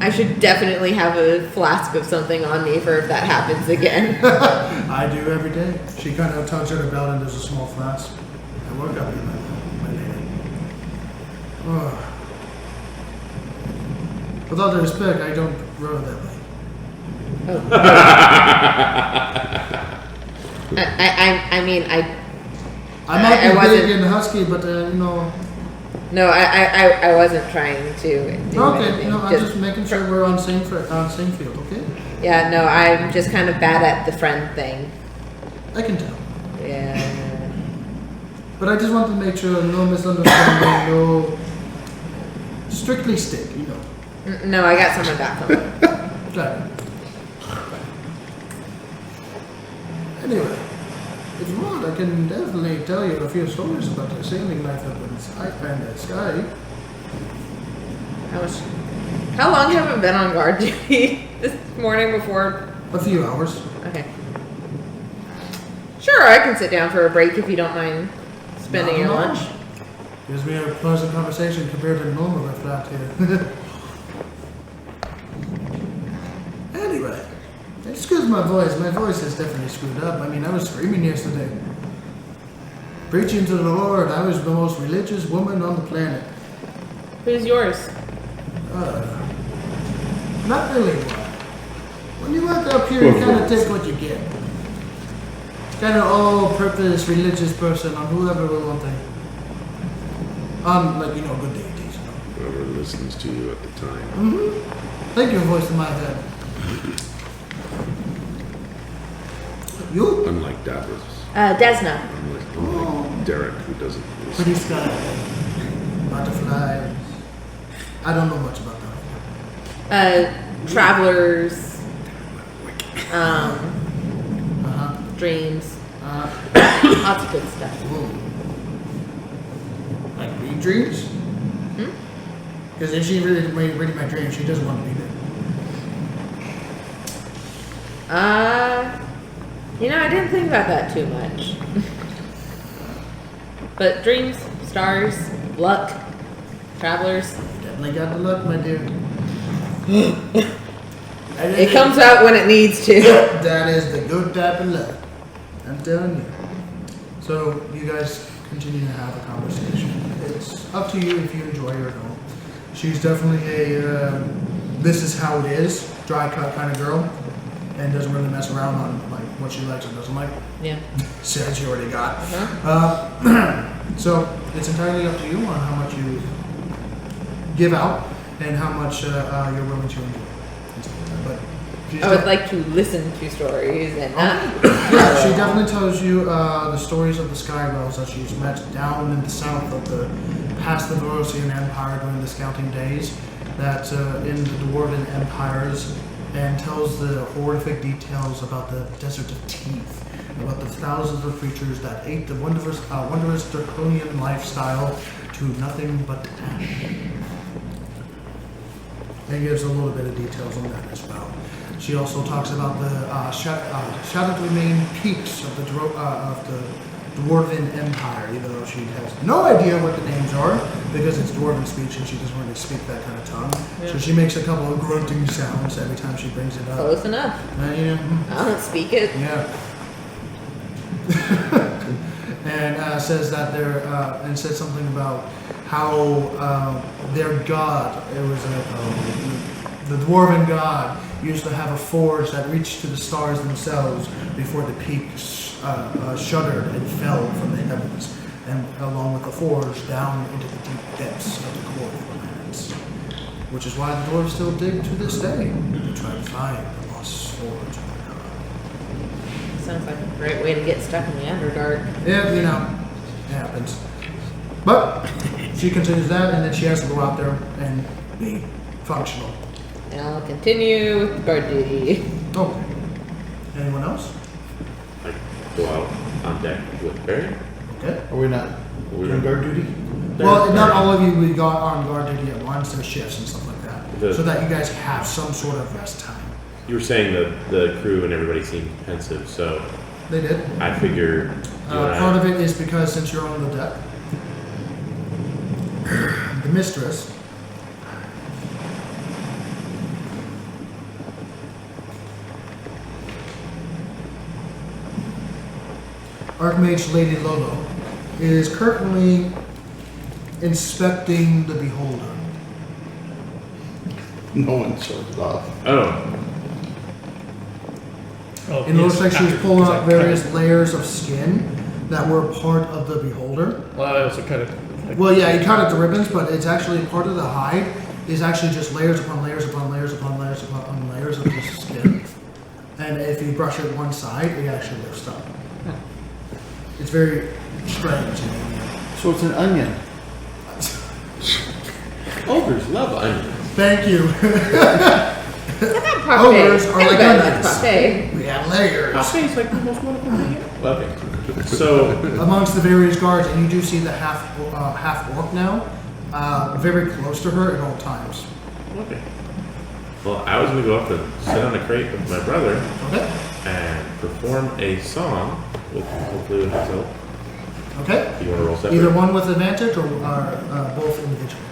I should definitely have a flask of something on me for if that happens again. I do every day. She kind of tugs at her belt and there's a small flask. I work up here, my lady. Oh. With all due respect, I don't row that way. Oh. I mean, I might be wasn't- big and husky, but No, I wasn't trying to do Okay, anything. I'm just making sure we're on same field, okay? Yeah, no, I'm just kind of bad at the friend thing. I can tell. Yeah. But I just want to make sure no misunderstanding, no strictly stick, No, I got someone back home. Got it. Anyway, if you want, I can definitely tell you a few stories about the sailing life up in the sky. How long have you been on guard duty? This morning before? A few hours. Okay. Sure, I can sit down for a break if you don't mind spending your lunch. Gives me a pleasant conversation compared to normal life out here. Anyway, excuse my voice. My voice is definitely screwed up. I mean, I was screaming yesterday. Preaching to the Lord. I was the most religious woman on the planet. Who's yours? Not really one. When you work up here, you kind of take what you get. Kind of all-purpose religious person on whoever will want to. Good deities, Whoever listens to you at the time. Mm-hmm. Thank you, voice in my head. You? Unlike Davos. Desna. Unlike Derek, who doesn't listen. Pretty sky. Butterflies. I don't know much about that. Travelers. Uh-huh. Dreams. Lots of good stuff. Whoa. Like read dreams? Because if she really reading my dreams, she doesn't want to be there. I didn't think about that too much. But dreams, stars, luck, travelers. Definitely got the luck, my dear. It comes out when it needs to. That is the good type of luck. I'm telling you. So you guys continue to have a conversation. It's up to you if you enjoy her or not. She's definitely a this is how it is, dry cut kind of girl, and doesn't really mess around on like what she likes or doesn't like. Yeah. Said she already got. Uh-huh. So it's entirely up to you on how much you give out and how much you're willing to enjoy. But she's I would like to listen to stories and not. yeah, she definitely tells you the stories of the Skywells that she's met down in the south of past the Vorosian Empire during the scouting days, that in the Dwarven Empires, and tells the horrific details about the Desert of Teeth, about the thousands of creatures that ate the wondrous draconian lifestyle to nothing but ash. And gives a little bit of details on that as well. She also talks about the shadowed remain peaks of the Dwarven Empire, even though she has no idea what the names are, because it's Dwarven speech and she doesn't really speak that kind of tongue. Yeah. So she makes a couple of grunting sounds every time she brings it up. Close enough. Yeah. I don't speak it. Yeah. And says that and said something about how their god, it was the Dwarven god, used to have a forge that reached to the stars themselves before the peaks shuddered and fell from the heavens, and along with the forge down into the deep depths of the core of the planets. Which is why the dwarves still dig to this day to try to find the lost forge. sounds like a great way to get stuck in the Underdark. Yeah, you know, it happens. But she continues that, and then she has to go out there and be functional. And I'll continue with guard duty. Okay. Anyone else? I go out on deck with Barry. Okay. Are we not doing guard duty? Well, not all of you will go on guard duty at once. There's shifts and stuff like that, The- so that you guys have some sort of rest time. You were saying that the crew and everybody seemed pensive, so They did. I figure you and Part I, of it is because since you're on the deck, the mistress. Archmage Lady Lolo is currently inspecting the beholder. No one showed it off. oh, Oh, And it looks like she was after, pulling 'cause I out cut it. various layers of skin that were part of the beholder. Well, I also cut it. Like, Well, yeah, you cut it to ribbons, but it's actually part of the hide is actually just layers upon layers upon layers upon layers upon layers of just skin. And if you brush it one side, it actually lifts up. It's very strange. So it's an onion. ogres love onions. Thank you. Not parfait. Ogres are like Everybody onions. likes parfait. We have layers It's like the most wonderful thing. Okay, so amongst the various guards, and you do see the half orc now, very close to her at all times. okay. Well, I was gonna go up and sit on a crate with my brother Okay. and perform a song with hopefully with his help. Okay. You want to roll separate? Either one with advantage or both individually.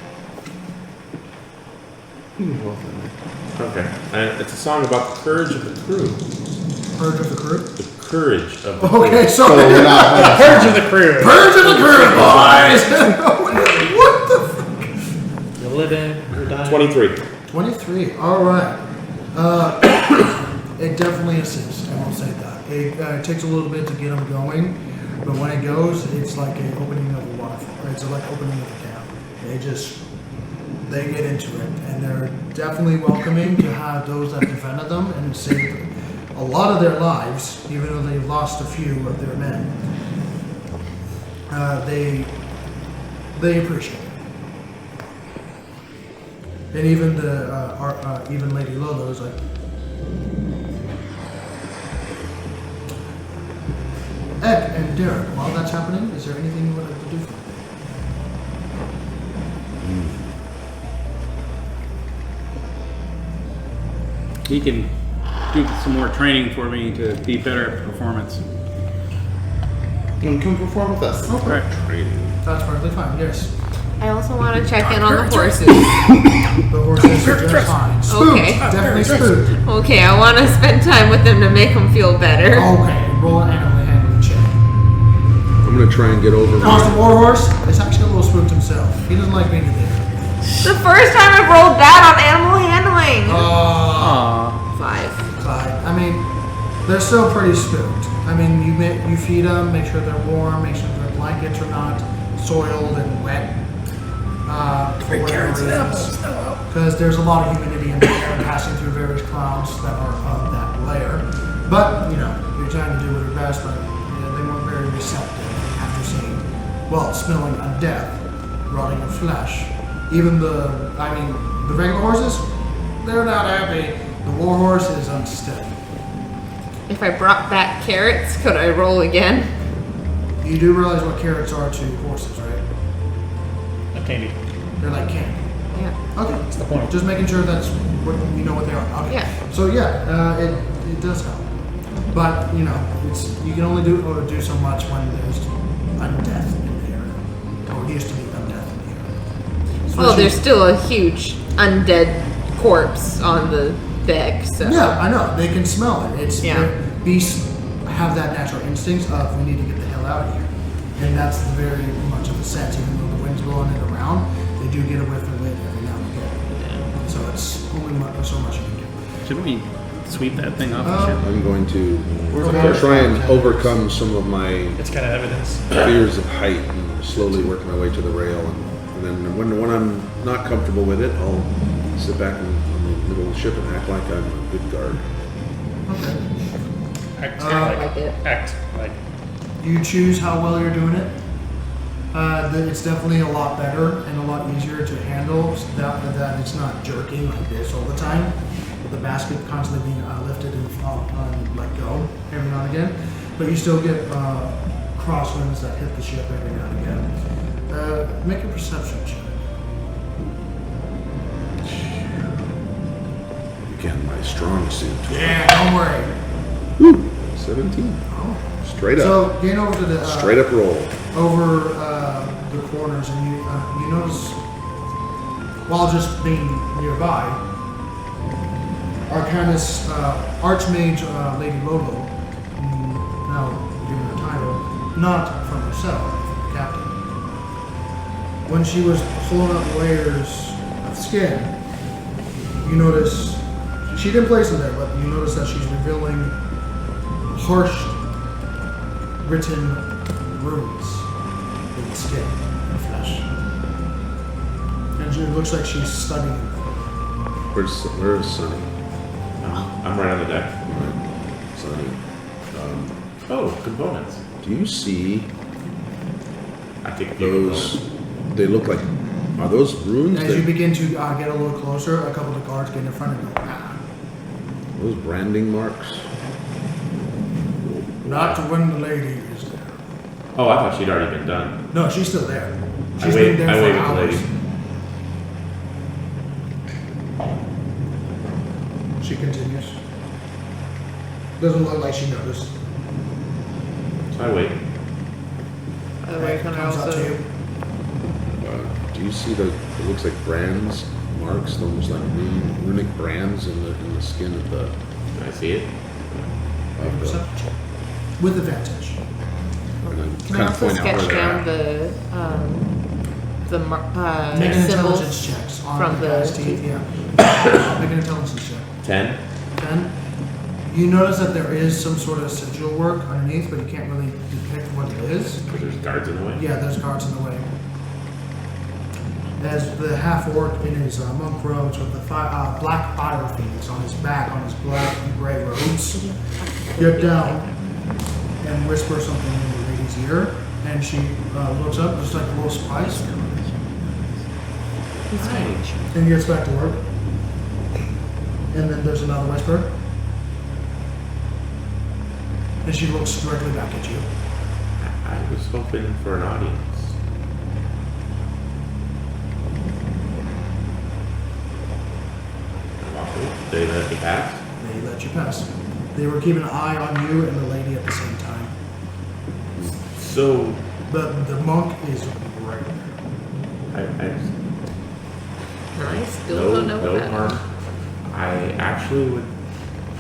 Okay, and it's a song about the courage of the crew. Purge of the crew. The courage of the Okay, crew. so we're not. Purge of the crew. Purge of the crew, boys! What the fuck? You're living, you're dying. 23. 23, alright. It definitely assists, I will say that. It takes a little bit to get them going, but when it goes, it's like an opening of a waterfall. It's like opening of a dam. They get into it, and they're definitely welcoming to have those that defended them and saved a lot of their lives, even though they've lost a few of their men. They appreciate it. And even even Lady Lolo is like, Ed and Derek, while that's happening, is there anything you would like to do for me? He can do some more training for me to be better at performance. And come perform with us. Right. That's perfectly fine, yes. I also want to check in on the horses. The horses are just fine. Spooked, Okay. definitely spooked. Okay, I want to spend time with them to make them feel better. Okay, roll an animal handling check. I'm gonna try and get over Across the my. war horse is actually a little spooked himself. He doesn't like being there. The first time I've rolled that on animal handling. Aww. 5. I mean, they're still pretty spooked. I mean, you feed them, make sure they're warm, make sure their blankets are not soiled and wet. Because there's a lot of humidity in the air passing through various clouds that are of that layer. But, you know, you're trying to do your best, but they weren't very receptive after seeing, smelling of death, rotting of flesh. Even the regular horses, they're not happy. The war horse is unsteady. If I brought back carrots, could I roll again? You do realize what carrots are to horses, right? A candy. They're like candy. Yeah. Okay. That's the point. Just making sure that's what you know what they are. Okay. Yeah. So yeah, it does help, but you can only do so much when there's undeath in the area, or it used to be undeath in the area. Well, there's still a huge undead corpse on the deck, so. Yeah, I know. They can smell it. It's Yeah. beasts have that natural instinct of we need to get the hell out of here, and that's very much of the sense. Even though the wind's blowing it around, they do get a whiff of it every now and again. So it's only so much you can do. Shouldn't we sweep that thing off the ship? I'm going to Okay. try and overcome some of my It's kind of evidence. fears of height and slowly work my way to the rail. And then when I'm not comfortable with it, I'll sit back on the middle of the ship and act like I'm a good guard. Okay. Act, I don't like it. act like. You choose how well you're doing it. It's definitely a lot better and a lot easier to handle. That it's not jerking like this all the time. With the basket constantly being lifted and let go every now and again. But you still get crosswinds that hit the ship every now and again. Make a perception check. Again, my strong suit. Yeah, don't worry. Woo! 17. Oh. Straight up. So gain over to the Straight up roll. over the corners, and you notice while just being nearby, Arcanist Archmage Lady Lolo, now given her title, not from herself, from the captain. When she was pulling up layers of skin, you notice she didn't place them there, but you notice that she's revealing harsh written runes in the skin and flesh. And it looks like she's studying them. Where's Sunny? I'm right on the deck. Alright. Sunny. Oh, components. Do you see I take a few those? components. They look like. Are those runes? As you begin to get a little closer, a couple of the guards get in front and go, Those branding marks? not when the lady is there. Oh, I thought she'd already been done. No, she's still there. I She's wait. been I there wait for with the hours. lady. She continues. Doesn't look like she noticed. So I wait. Where can I Comes up to also? you. Do you see the? It looks like brands, marks, almost like runic brands in the skin of the. Can I see it? Make a perception check. With advantage. And then Can I kind of also point out where sketch they're down at. Make an symbols intelligence checks on from the the guy's teeth. Yeah. Make an intelligence check. 10. 10. You notice that there is some sort of sigil work underneath, but you can't really depict what it is. Because there's guards in the way. Yeah, there's guards in the way. As the half-orc in his monk robes with the black fire phoenix on his back, on his black and gray robes, get down and whisper something in the lady's ear, and she looks up, just like a little spice, and gets back to work. And then there's another whisper, and she looks directly back at you. I was hoping for an audience. They let me pass? They let you pass. They were keeping an eye on you and the lady at the same time. So, The monk is right there. I still don't know no what that harm. is. I actually would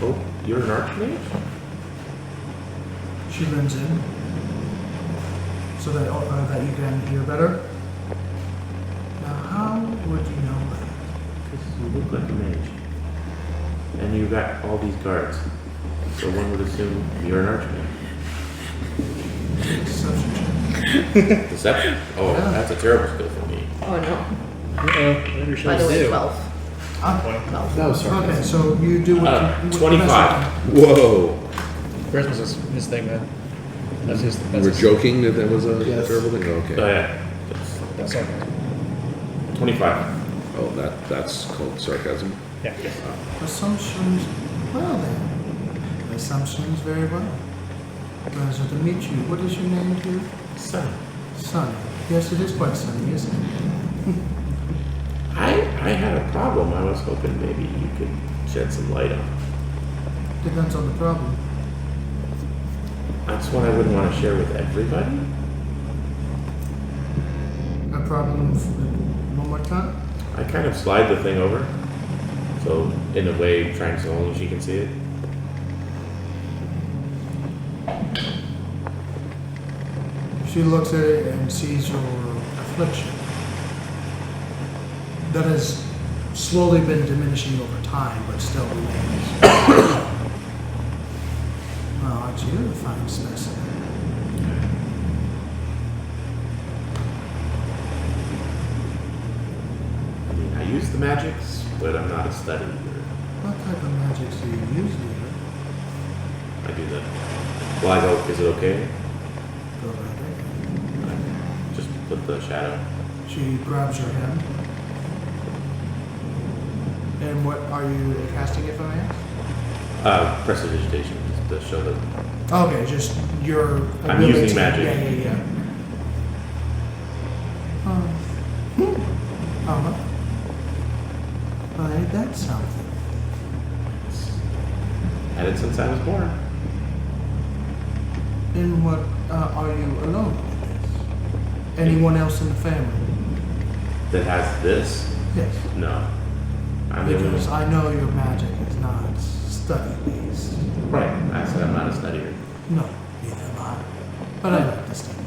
hope you're an archmage? She leans in so that you can hear better. Now, how would you know that? Because you look like a mage. And you got all these guards. So one would assume you're an archmage. Perception check. Deception? Oh, Yeah. that's a terrible skill for me. Oh no. Maybe By she'll the way, do. 12. No, sorry. Okay, so you do what you... 25. Whoa! Christmas is his thing, man. That's his. You That's were his, joking that that was a Yes. terrible thing? Oh Okay. yeah. That's all. 25. Oh, that's called sarcasm. Yeah. Assumptions... Well then. Assumptions very well. Pleasure to meet you. What is your name, dear? Son. Sunny. Yes, it is quite sunny, isn't it? I had a problem I was hoping maybe you could shed some light on. Depends on the problem. That's what I wouldn't want to share with everybody. A problem... One more time? I kind of slide the thing over. So, in a way, trying so only she can see it. She looks at it and sees your affliction. That has slowly been diminishing over time, but still remains. Well, aren't you a fine specimen? I mean, I use the magics, but I'm not a studier. What type of magic do you use, dear? I do that. Well, I go, is it okay? Go right ahead. I just put the shadow. She grabs your hand. And what are you casting, if I may ask? Prestidigitation, just to show that. Okay, just your ability. I'm using magic. Yeah. Uh-huh. Well, ain't that something? Had it since I was born. And what, are you alone with this? Anyone else in the family? That has this? Yes. No. I'm the only Because one. I know your magic is not study-based. Right. I said I'm not a studier. No, neither am I. But I like to study.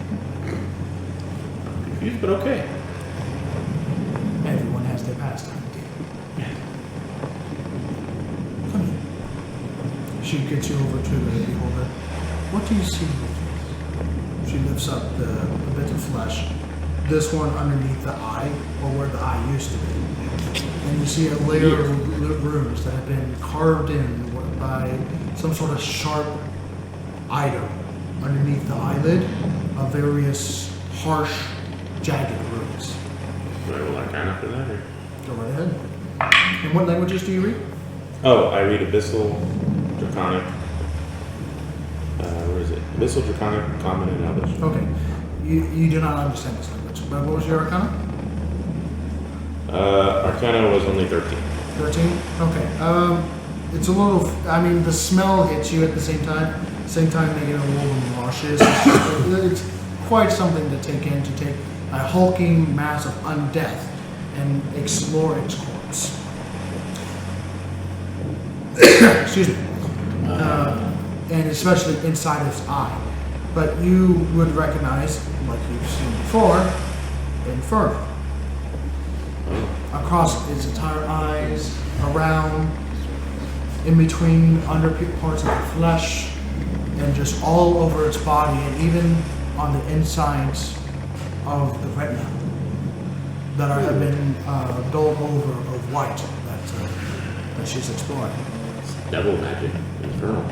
I'm confused, but okay. Everyone has their pastime, dear. Come here. She gets you over to the beholder. What do you see with this? She lifts up a bit of flesh. This one underneath the eye, or where the eye used to be. And you see a layer of runes that have been carved in by some sort of sharp item underneath the eyelid of various harsh, jagged runes. Do I roll Arcana for that? Or? Go right ahead. And what languages do you read? Oh, I read Abyssal, Draconic. Where is it? Abyssal, Draconic, Common, and Elvish. Okay. You do not understand this language. But what was your arcana? Arcana was only 13. 13? Okay. It's a little, I mean, the smell hits you at the same time. Making it a little nauseous. It's quite something to take in, to take a hulking mass of undeath and explore its corpse. Excuse me. And especially inside its eye. But you would recognize, like you've seen before, Inferno. Across its entire eyes, around, in between under parts of the flesh, and just all over its body, and even on the insides of the retina that have been dulled over of white that she's exploring. It's devil magic. Infernal.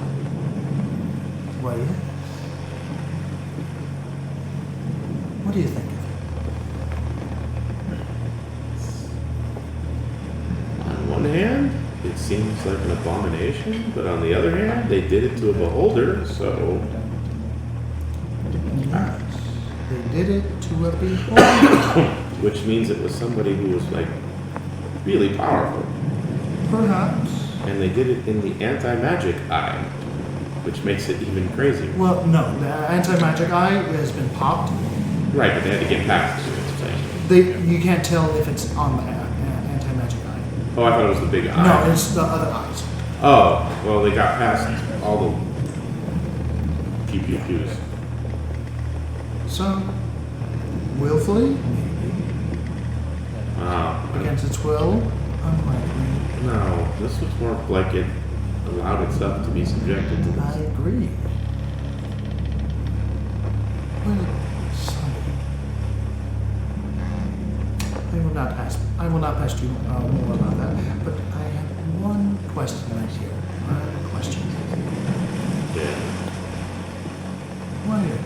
Well, yeah. What do you think of it? On one hand, it seems like an abomination, but on the other hand, they did it to a beholder, so... Yes, they did it to a beholder. Which means it was somebody who was, like, really powerful. Perhaps. And they did it in the anti-magic eye, which makes it even crazier. Well, no, the anti-magic eye has been popped. Right, but they had to get past it, is what I'm saying. You can't tell if it's on the anti-magic eye. Oh, I thought it was the big eye. No, it's the other eyes. Oh, well, they got past all the pew-pew-pews. So, willfully, maybe. Against its will, unlikely. No, this was more like it allowed itself to be subjected to I this. agree. Well, Sonny, I will not ask you more about that, but I have one question right here. One question. Yeah. Why are you?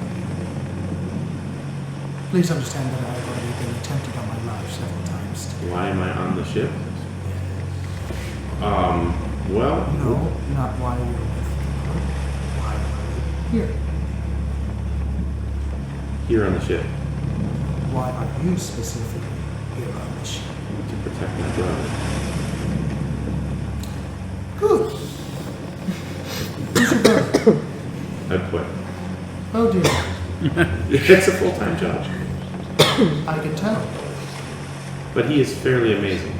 Please understand that I've already been attempted on my life several times. Why am I on the ship? Well... No, not why you're with me. Why are you here? Here on the ship. Why are you specifically here on the ship? To protect my brother. Good. Who's your brother? I quit. Oh dear, It's a full-time job. I can tell. But he is fairly amazing.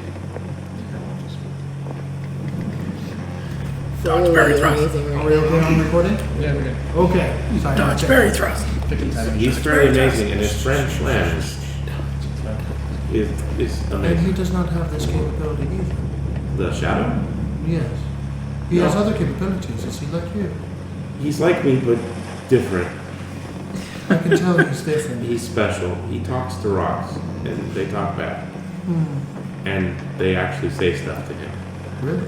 Very amazing Are right we now. okay on recording? Yeah, we're good. Okay. Sorry, Dodge berry thrust. He's fairly amazing, and his friend Schlam is And he amazing. does not have this capability either. The Shadow? Yes. He has No. other capabilities. Is he like you? He's like me, but different. I can tell he's different. He's special. He talks to rocks, and they talk back. And they actually say stuff to him. Really?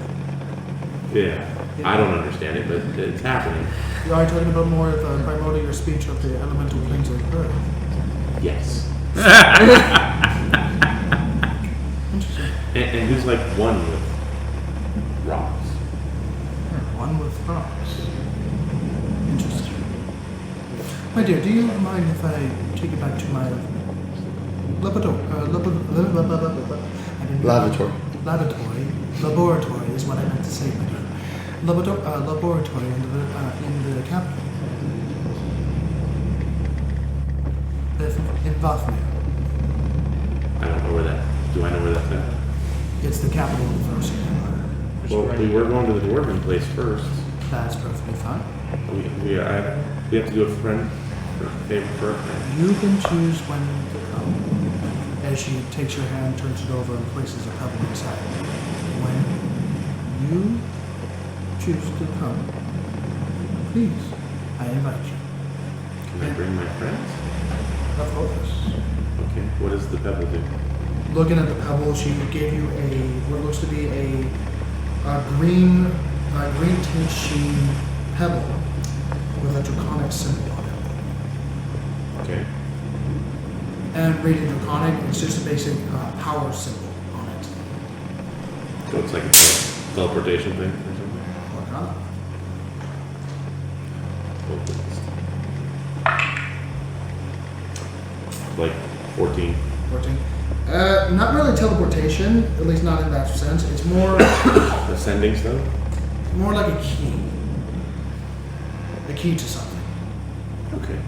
Yeah. I don't understand it, but it's happening. Are you talking about more of the primordial speech of the elemental planes of Earth? Yes. Interesting. And who's like one with rocks? One with rocks. Interesting. My dear, do you mind if I take you back to my laboratory? Laboratory is what I meant to say, my dear. Laboratory in the capital. In Vathmir. I don't know where that. Do I know where that's at? It's the capital of the First Empire. Well, we were going to the dwarven place first. That's perfectly fine. We have to do a friend favor for a friend. You can choose when to come. As she takes your hand, turns it over, and places a pebble inside. When you choose to come, please, I invite you. Can I bring my friends? Of course. Okay. What does the pebble do? Looking at the pebble, she gave you what looks to be a green tint sheen pebble with a draconic symbol on it. Okay. And reading draconic, it's just a basic power symbol on it. So it's like a teleportation thing or something? What kind of? Like 14. 14. Not really teleportation, at least not in that sense. It's more Ascending stuff? more like a key. A key to something. Okay.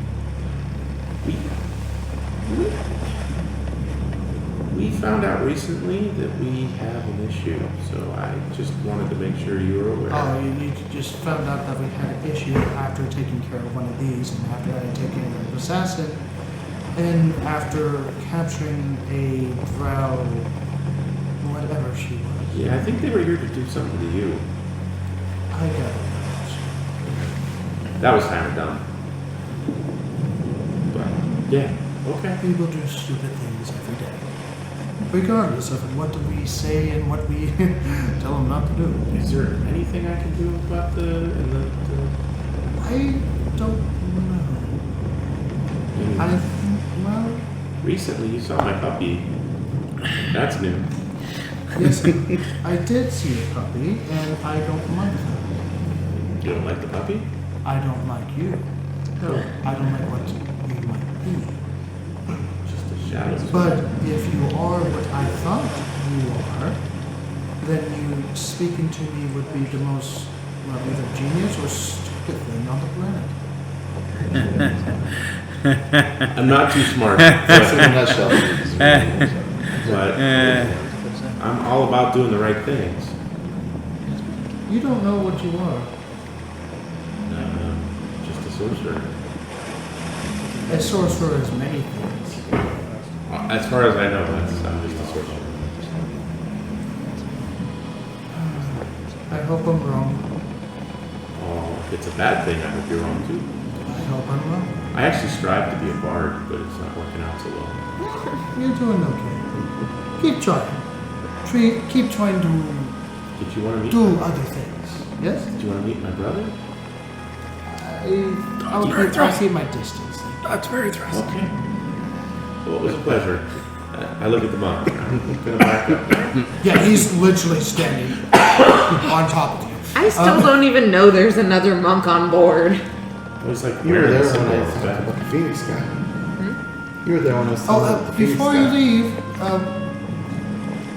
We found out recently that we have an issue, so I just wanted to make sure you were aware. Oh, you just found out that we had an issue after taking care of one of these, and after I had taken care of an assassin, and after capturing a drow, whatever she was. Yeah, I think they were here to do something to you. I got it. That was kind of dumb. But, yeah, okay. People do stupid things every day. Regardless of what we say and what we tell them not to do. Is there anything I can do about the I don't know. Well, Recently, you saw my puppy. That's new. yes, I did see a puppy, and I don't like her. You don't like the puppy? I don't like you. No. I don't like what you might be. Just a shadow. But if you are what I thought you are, then you speaking to me would be the most, well, either genius or stupid thing on the planet. I'm not too smart, That's in a but, nutshell. but I'm all about doing the right things. You don't know what you are. Just a sorcerer. A sorcerer is many things. As far as I know, I'm just a sorcerer. I hope I'm wrong. Oh, if it's a bad thing, I hope you're wrong too. I hope I'm wrong. I actually strive to be a bard, but it's not working out so well. You're doing okay. Keep trying. Keep trying to Did you want to meet? do other things. Yes? Did you want to meet my brother? I'll keep my distance. That's very interesting. Okay. Well, it was a pleasure. I look at the monk. I'm gonna back up now. Yeah, he's literally standing on top of you. I still don't even know there's another monk on board. It was like You were wearing there the when symbol I on his talked back. about the Phoenix guy. You were there when I was talking about the Phoenix Before guy. you leave,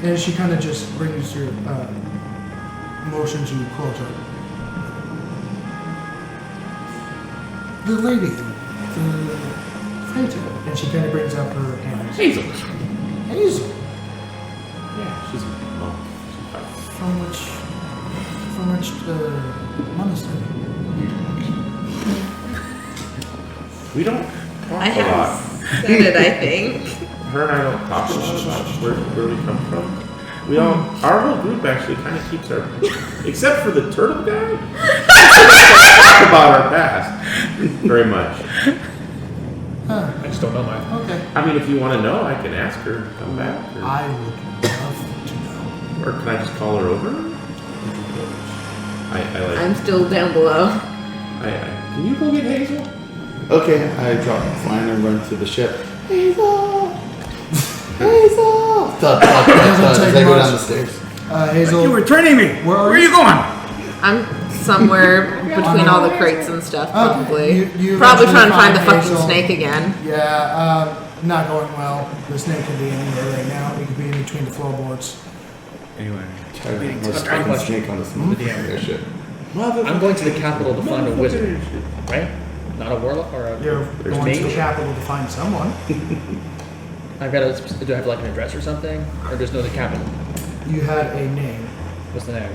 and she kind of just brings your motions you closer. The lady, the fighter, and she kind of brings up her hands. Hazel. Hazel, Yeah, she's a monk. She's fine. from which monastery? We don't talk I a lot. have said it, I think. Her and I don't talk a lot about where we come from. We all, our whole group actually kind of keeps our, except for the turtle guy. We talk about our past very much. Huh, I just don't know mine. okay. I mean, if you want to know, I can ask her to come back, I would love to know. or can I just call her over? I like. I'm still down below. Can you go get Hazel? Okay, I drop the line and run to the ship. Hazel! Hazel! Thud, thud, thud, thud, as I go down the stairs. Hazel. You were training me. Where are Where are you? you going? I'm somewhere between all the crates and stuff, probably. You Probably eventually trying to find the find fucking Hazel. snake again. Yeah, not going well. The snake could be anywhere right now. It could be in between the floorboards. Anyway. Try to get the most Quick fucking question. snake on this airship. I'm going to the capital to find a wizard, right? Not a warlock or a You're going to the mage? capital to find someone. I've got a. Do I have like an address or something, or just know the capital? You had a name. What's the name?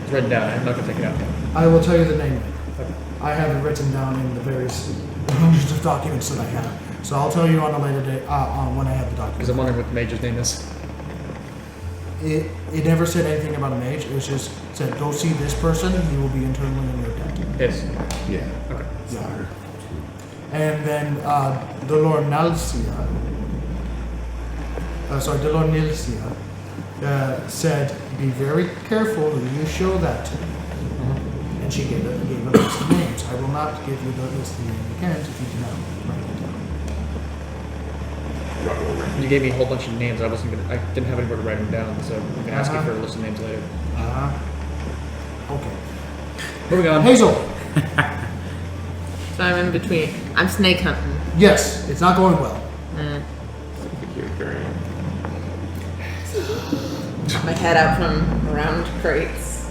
It's written down. I'm not gonna take it out. I will tell you the name. Okay. I have it written down in the various hundreds of documents that I have. So I'll tell you on a later day, on when I have the Because I'm document. wondering what the mage's name is. It never said anything about a mage. It was just said, go see this person. He will be internally in your debt. Yes. Yeah. Okay. Yeah. And then Dolor Nalcia, Dolor Nilcia said, be very careful who you show that to. And she gave a list of names. I will not give you the list of names again if you do not write it down. You gave me a whole bunch of names. I didn't have anywhere to write them down, so I'm gonna ask you for a list of names later. Okay. Moving on. Hazel. So I'm in between. I'm snake hunting. Yes, it's not going well. You're very. Pop my head out from around crates.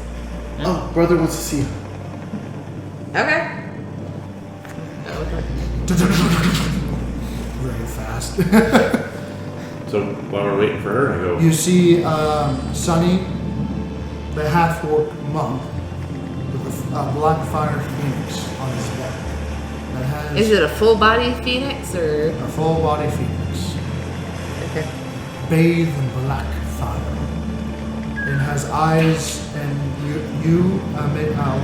Oh, brother wants to see you. Okay. Very fast. So while we're waiting for her, I go. You see Sunny, the half-orc monk, with a black fire phoenix on his back. That has Is it a full body phoenix or? a full body phoenix, Okay. bathed in black fire. It has eyes, and you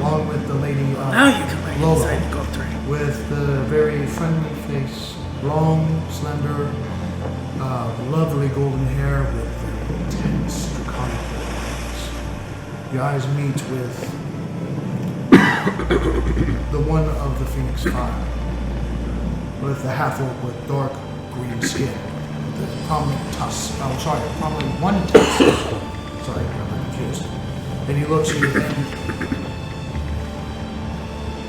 along with the lady Now you can make Lola, inside the Gulf train. with the very friendly face, long, slender, lovely golden hair with very intense draconic eyes. Your eyes meet with the one of the Phoenix Fire, with the half-orc with dark green skin, with the prominent tusks. Oh, sorry, prominent one tusk. Sorry, I'm confused. And he looks at you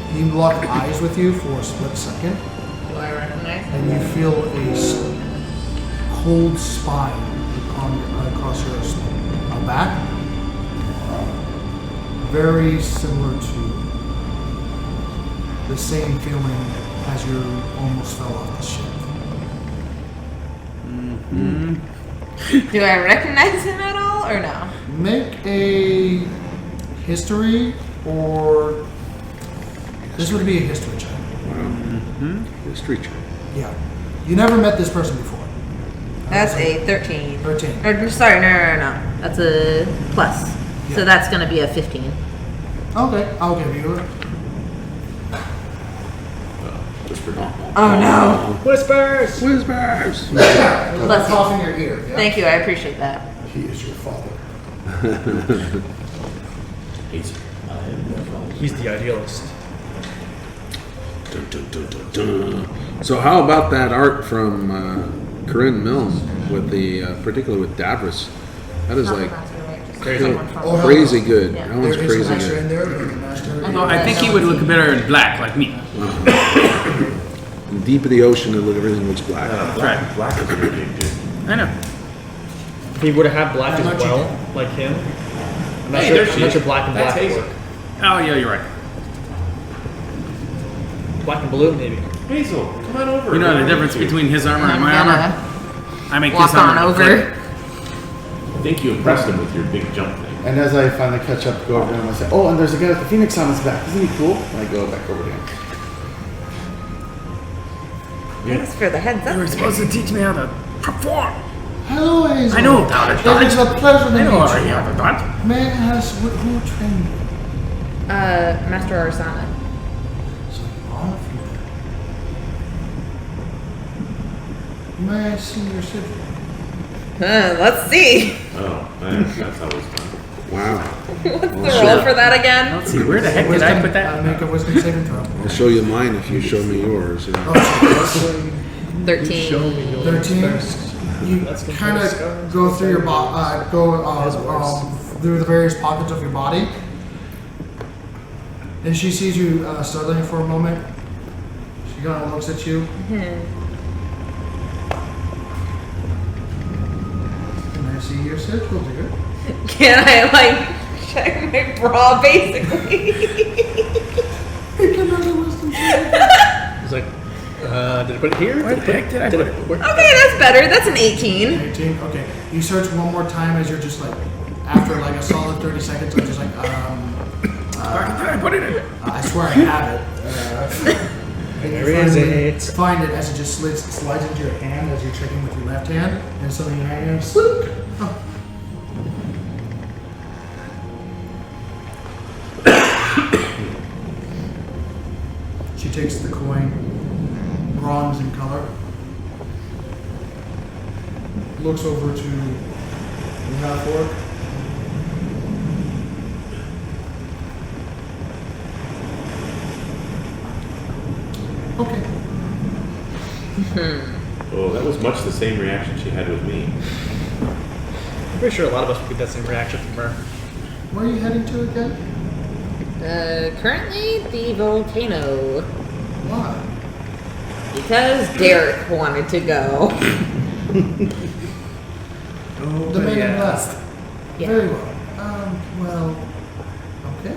and he locks eyes with you for a split second, Do I recognize? and you feel a cold spine across your back, very similar to the same feeling as you almost fell off the ship. Do I recognize him at all or no? Make a history, or this would be a history check. History check. Yeah, you never met this person before. That's a 13. 13. Or, sorry, no. That's a plus. Yeah. So that's gonna be a 15. Okay, I'll give you it. Whisper. Oh no! Whispers. Whispers. Bless you. Cough in your ear. Yeah? Thank you, I appreciate that. He is your father. He's the idealist. Dun, dun, dun, dun, dun. So how about that art from Corinne Milne with the, particularly with Davros? That is like Crazy. crazy good. Yeah. That one's There is a crazy master in good. there. There's a master. Although I think he would look better in black, like me. In deep of the ocean, everything looks black. Right. Black is a good name, dude. I know. If he would have had black How as much you well, like him. I'm not Hey, sure. there I'm she not is. sure black and That's black Hazel. work. Oh yeah, you're right. Black and blue, maybe. Hazel, come on over. You know the difference between his armor and my armor? I make Walk his armor on look over. good. I think you impressed him with your big jump thing. And as I finally catch up, go over to him, I say, oh, and there's a guy with the phoenix on his back. Isn't he cool? And I go back over to him. Thanks for the heads You were up. supposed to teach me how to perform. Hello, Hazel. I know how to It is dodge. a pleasure to I know meet already you. how to dodge. May I ask who trained you? Master Arsana. So you are from May I see your sigil? Let's see. Oh, man, that's always fun. Wow. What's the roll for that again? Let's see, where the heck did I put that? Make a wisdom saving throw. I'll show you mine if you show me yours. Yeah. Oh, 13. Show me yours 13. first. you Let's compare kind of scars. go through your through the various pockets of your body, and she sees you struggling for a moment. She kind of looks at you. Can I see your circle, dear? Can I, like, check my bra, basically? Make another wisdom saving. He's like, did I put it here? Where the heck did I put it? Where? Okay, that's better. That's an 18. 18. Okay. You search one more time as you're just like, after like a solid 30 seconds, I'm just like, Where did I put it in? I swear I have it. And you Where is finally it? Find it as it just slides into your hand as you're checking with your left hand, and suddenly your hand slip. Oh. She takes the coin, bronze in color, looks over to the half orc. Okay. Oh, that was much the same reaction she had with me. I'm pretty sure a lot of us would get that same reaction from her. Where are you heading to again? Currently, the volcano. Why? Because Derek wanted to go. Oh, The man in yeah. black. Yeah. Very well. Well, okay.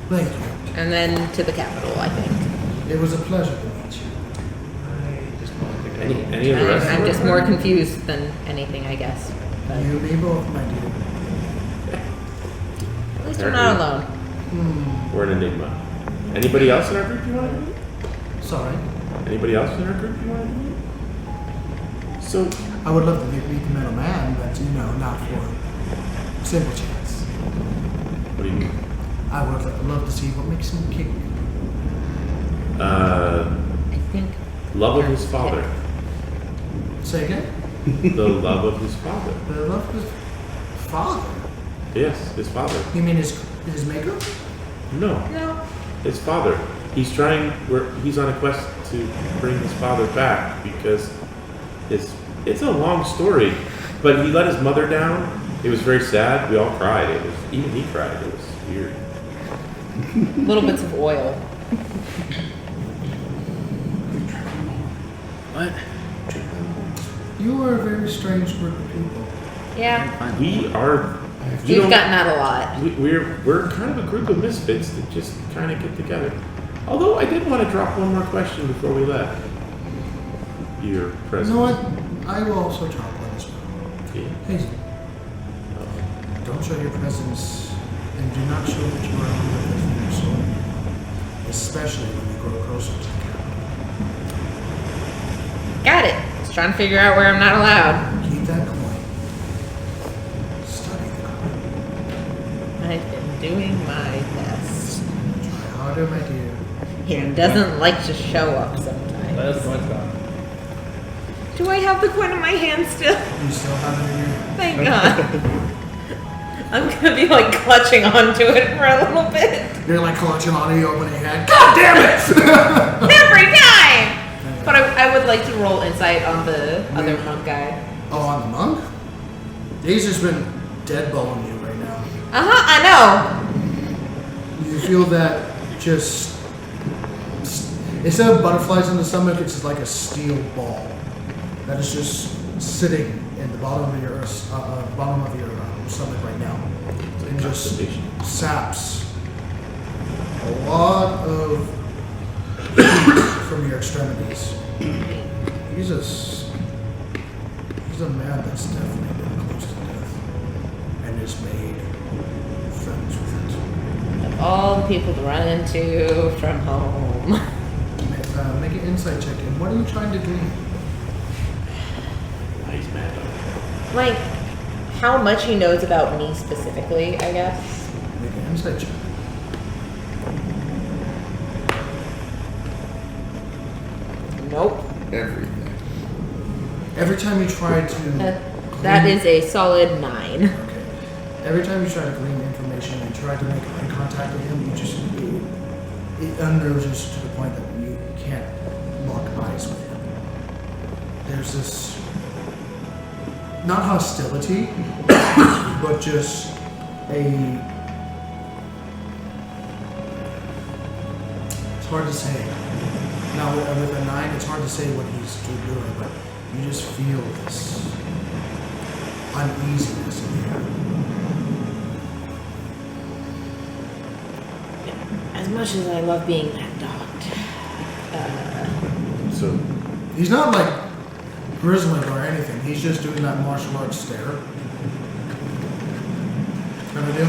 Thank you. And then to the capital, I think. It was a pleasure to meet you. Any of the rest? I'm just more confused than anything, I guess. But You me both, my dear. at least we're not alone. We're an enigma. Anybody else in our group you want to meet? Sorry. Anybody else in our group you want to meet? So, I would love to meet the middle man, but not for simple chance. what do you mean? I would love to see what makes him king. I think. Love of his father. Say again? The love of his father. The love of his father. Yes, his father. You mean his maker? No, No. his father. He's on a quest to bring his father back because it's a long story, but he let his mother down. It was very sad. We all cried. Even he cried. It was weird. Little bits of oil. What? You are a very strange group of people. Yeah. We are. You You've know, gotten that a lot. we're kind of a group of misfits that just kind of get together. Although I did want to drop one more question before we left. Your You presence. know what? I will also drop one as well. Yeah. Hazel, don't show your presence and do not show that you are hungry for your soul. Especially when you grow closer to the capital. Got it. Just trying to figure out where I'm not allowed. Keep that coin. Study the coin. I've been doing my best. Try harder, my dear. He doesn't like to show up sometimes. That's the point gone. Do I have the coin in my hand still? You still have it in your... Thank God. I'm gonna be like clutching onto it for a little bit. You're like clutching on it, you open your hand. God damn it! Every time! But I would like to roll insight on the other monk guy. Oh, on the monk? He's just been deadballing you right now. I know. You feel that just... Instead of butterflies in the stomach, it's just like a steel ball that is just sitting in the bottom of your stomach right now, and just saps a lot of heat from your extremities. He's a man that's definitely been close to death and has made friends with it. Of all the people to run into from home. Make an insight check. And what are you trying to glean? He's mad. Like, how much he knows about me specifically, I guess. Make an insight check. Nope. Everything. Every time you try to... That is a solid 9. Okay. every time you try to glean information and try to make eye contact with him, it unnerves you to the point that you can't lock eyes with him. There's this, not hostility, but just it's hard to say. Now with a 9, it's hard to say what he's doing, but you just feel this uneasiness in the air. As much as I love being that dogged, So, He's not like grizzling or anything. He's just doing that martial arts stare. Kind of deal?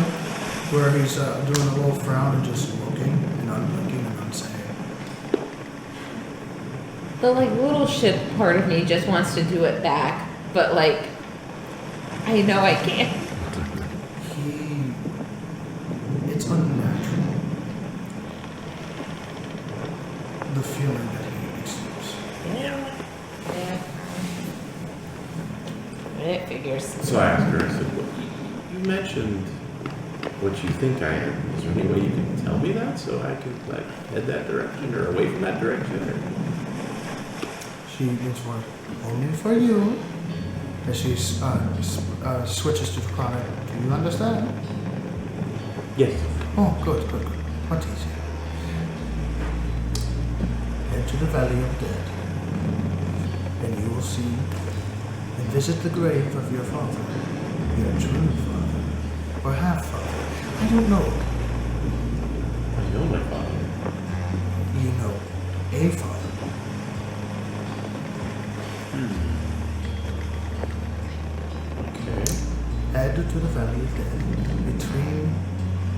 Where he's doing a little frown and just looking and unblinking and unsaying. the like little shit part of me just wants to do it back, but like, I know I can't. It's unnatural. The feeling that he exudes. Yeah. It figures. so I asked her, I said, well, you mentioned what you think I am. Is there any way you can tell me that so I could like head that direction or away from that direction? Or... She leans forward. Only for you. As she switches to chronic. Do you understand? Yes. Oh, good. What is it? Head to the Valley of Dead, and you will see and visit the grave of your father, your true father, or half father. I don't know. I know my father. You know a father. Okay. Head to the Valley of Dead, between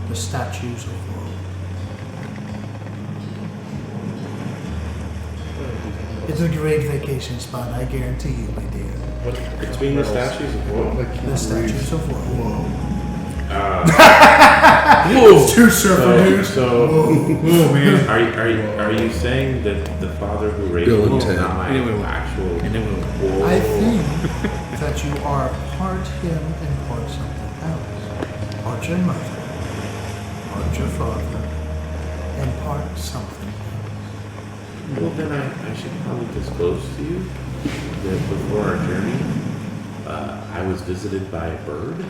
the statues of woe. It's a great vacation spot, I guarantee you, my dear. What, between the statues of woe? The statues of woe. Whoa. Two surfer dudes. So, are you saying that the father who raised Bill me and is Ted. not my actual? Whoa. I think that you are part him and part something else. Part your mother, part your father, and part something else. Well, then I should probably disclose to you that before our journey, I was visited by a bird,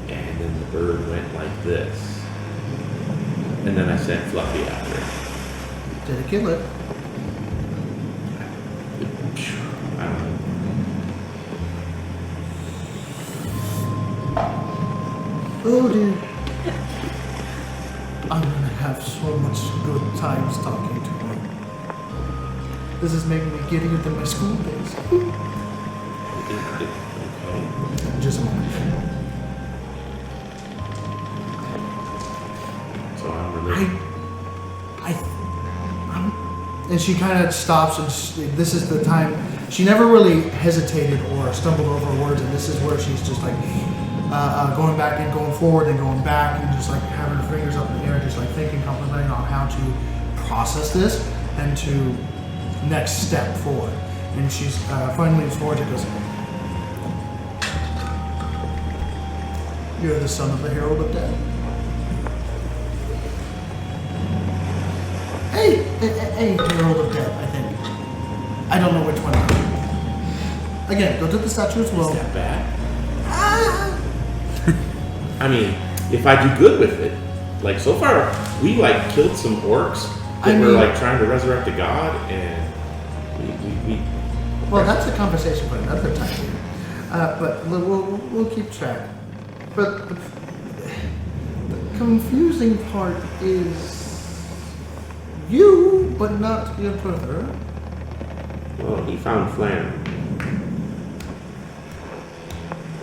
and then the bird went like this, and then I sent Fluffy after it. Did it kill it? I don't know. Oh dear. I'm gonna have so much good times talking to him. This is making me giddier than my school days. Okay. Just a moment. So I'm really. And she kind of stops, and this is the time. She never really hesitated or stumbled over words, and this is where she's just like going back and going forward and going back, and just like having her fingers up in the air, just like thinking, contemplating on how to process this and to next step forward. And she's finally leans forward and goes, "You're the son of the Herald of Death." Hey, Herald of Death, I think. I don't know which one. Again, go to the statue as well. Is that bad? I mean, if I do good with it, like so far, we like killed some orcs that were like trying to resurrect a god, and we Well, that's a conversation for another time. But we'll keep track. But the confusing part is you, but not your brother. well, he found Flan.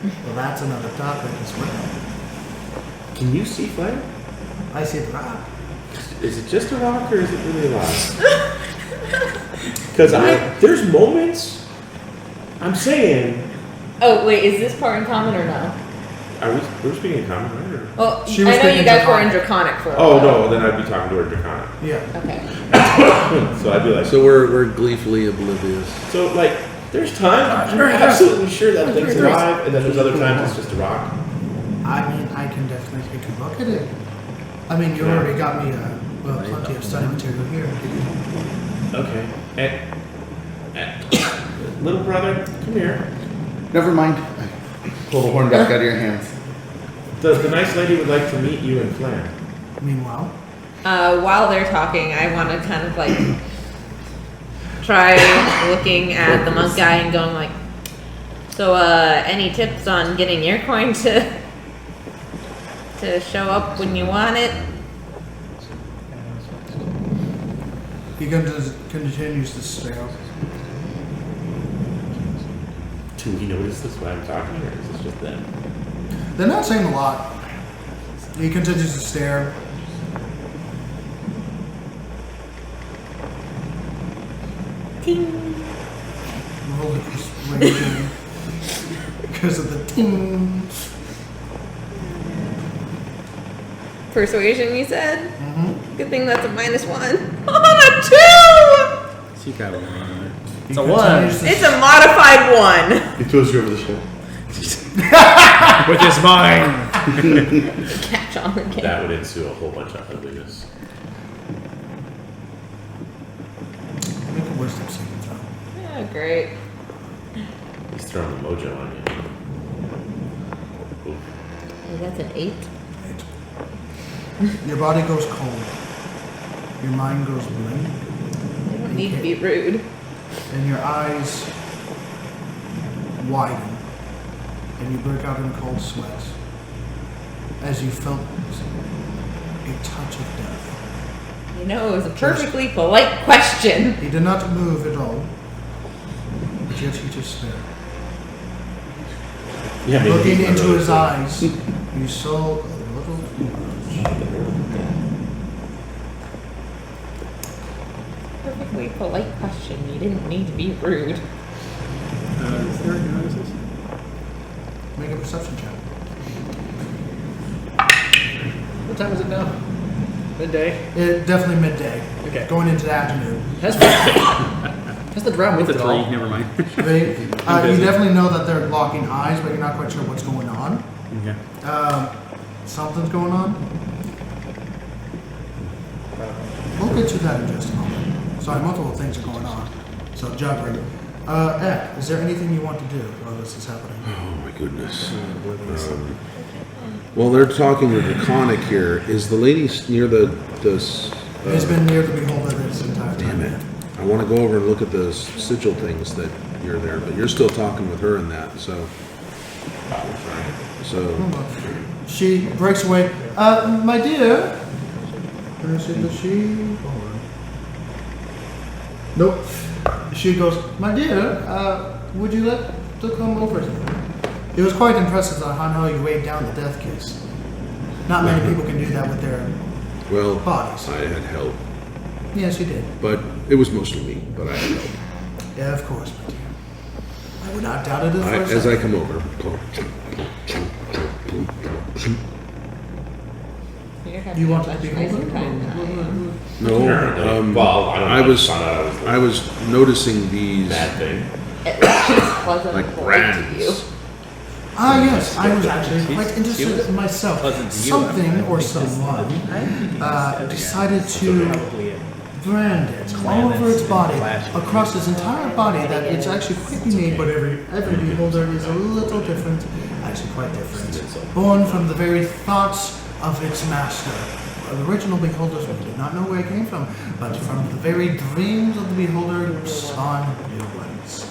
Well, that's another topic as well. Can you see Flan? I see the rock. Is it just a rock or is it really alive? Because there's moments. I'm saying. Oh wait, is this part in common or no? We're speaking in common, right? Or? Well, She was I know you speaking guys were in Draconic. Draconic for a Oh while. no, then I'd be talking to her Draconic. Yeah. Okay. So I'd be like, So we're gleefully oblivious. so like, there's times I'm absolutely sure that thing's alive, and then there's other times it's just a rock. I mean, I can definitely take a look at it. I mean, you already got me plenty of study material here. Okay. Little brother, come here. Never mind. Pull the horn back out of your hands. The nice lady would like to meet you and Flan. Meanwhile, While they're talking, I want to kind of like try looking at the monk guy and going like, so any tips on getting your coin to show up when you want it? he continues to stare. Do we notice this while I'm talking, or is this just them? They're not saying a lot. He continues to stare. Ting. Roll the persuasion because of the ting. Persuasion, you said? Mm-hmm. Good thing that's a -1. On a 2! She got one on there. It's a 1. It's a modified 1. He throws you over the ship. Which is mine. Catch on again. That would ensue a whole bunch of ugliness. Make a wisdom saving throw. Yeah, great. He's throwing the mojo on you. Oof. Oh, that's an 8. Your body goes cold. Your mind goes blank. I don't need to be rude. And your eyes widen. And you break out in cold sweat. As you felt a touch of death. You know, it was a perfectly polite question. He did not move at all. But yet he just stared. Yeah, maybe Looking he's not into really his cool. eyes, you saw a little Perfectly polite question. You didn't need to be rude. Is there any notices? Make a perception check. What time is it now? Midday. Definitely midday. Okay. Going into the afternoon. Has the drow moved It's a at all? 3, never mind. You definitely know that they're locking eyes, but you're not quite sure what's going on. Okay. Something's going on. We'll get to that in just a moment. Sorry, multiple things are going on. So juggling. Ed, is there anything you want to do while this is happening? Oh my goodness. Well, they're talking with the conic here. Is the lady near He's been near the beholder this entire time. Damn it. I want to go over and look at the sigil things that you're there, but you're still talking with her in that, so. She breaks away. My dear. Can I see the she? Hold on. Nope. She goes, my dear, would you like to come over here? It was quite impressive on how you weighed down the death kiss. Not many people can do that with their Well, bodies. I had help, Yes, you did. but it was mostly me, but I had help. Yeah, of course, my dear. I would not doubt it for a As I second. come over, You're having You a want much to be nicer older? time than I am. no, Well, I don't know. I was, found out I was noticing these bad thing. At least she's pleasant like and polite to you. brands. Ah, yes, I was actually quite interested in myself. pleasant to you. Something or someone decided to brand it all over its body, across its entire body, that it's actually quite unique, but every beholder is a little different, actually quite different. Born from the very thoughts of its master. The original beholders, we did not know where it came from, but from the very dreams of the beholder spawn new ones.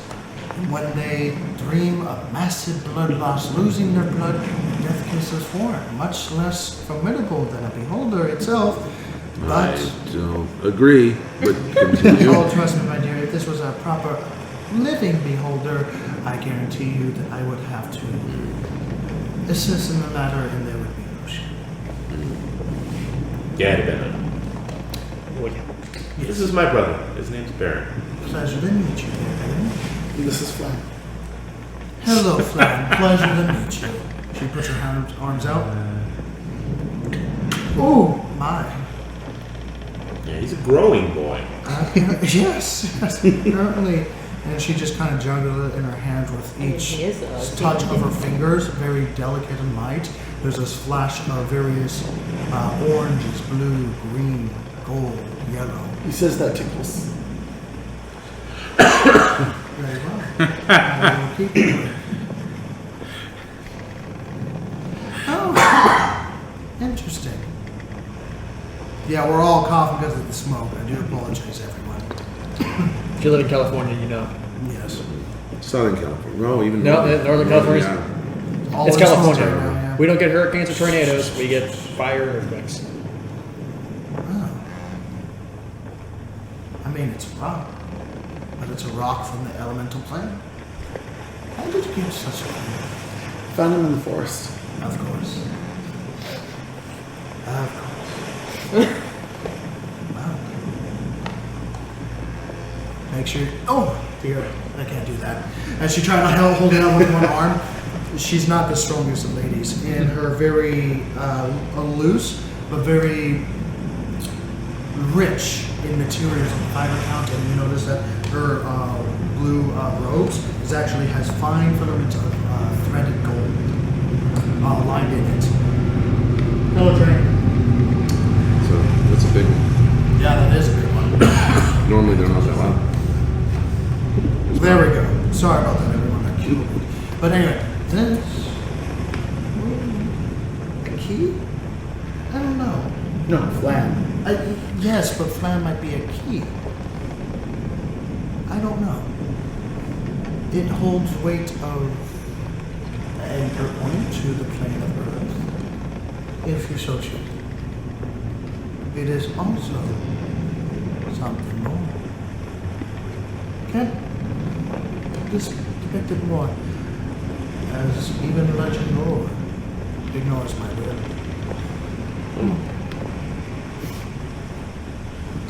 And when they dream of massive blood loss, losing their blood, death kisses form, much less formidable than a beholder itself. But I don't agree, but continue. oh, trust me, my dear, if this was a proper living beholder, I guarantee you that I would have to assist in the matter, and there would be no shame. Yeah, it'd have been This is my brother. His name's Baron. Pleasure to meet you, Baron. This is fun. Hello, Flan. Pleasure to meet you. She puts her arms out. Oh, my. Yeah, he's a growing boy. Yes, apparently. And she just kind of juggled it in her hands with each He is a touch of her fingers, very delicate and light. there's this flash of various oranges, blue, green, gold, yellow. He says that tickles. Very well. I will keep it. Oh, interesting. Yeah, we're all coughing because of the smoke. I do apologize, everyone. If you live in California, you know. Yes. Southern California. No, even No, Northern California. Yeah. All It's in smoke California. right now, yeah. We don't get hurricanes or tornadoes. We get fire and earthquakes. Oh. I mean, it's a rock, but it's a rock from the elemental plane. How did you get such a thing? Found him in the forest. Of course. Of course. Wow. Make sure. Oh, dear. I can't do that. As she tried to hold it out with one arm, she's not the strongest of ladies. And her very loose, but very rich in materials and fiber count. And you notice that her blue robes actually has fine filaments of threaded gold lined in it. Hello, Trey. So that's a big one. Yeah, that is a big one. Normally they're not that loud. There we go. Sorry about that, everyone. That cute. But anyway, this. A key? I don't know. No, flan. Yes, but flan might be a key. I don't know. It holds weight of anchor point to the plane of Earth, if you so choose. It is also something more. Can't just depict it more, as even legend lore ignores my will.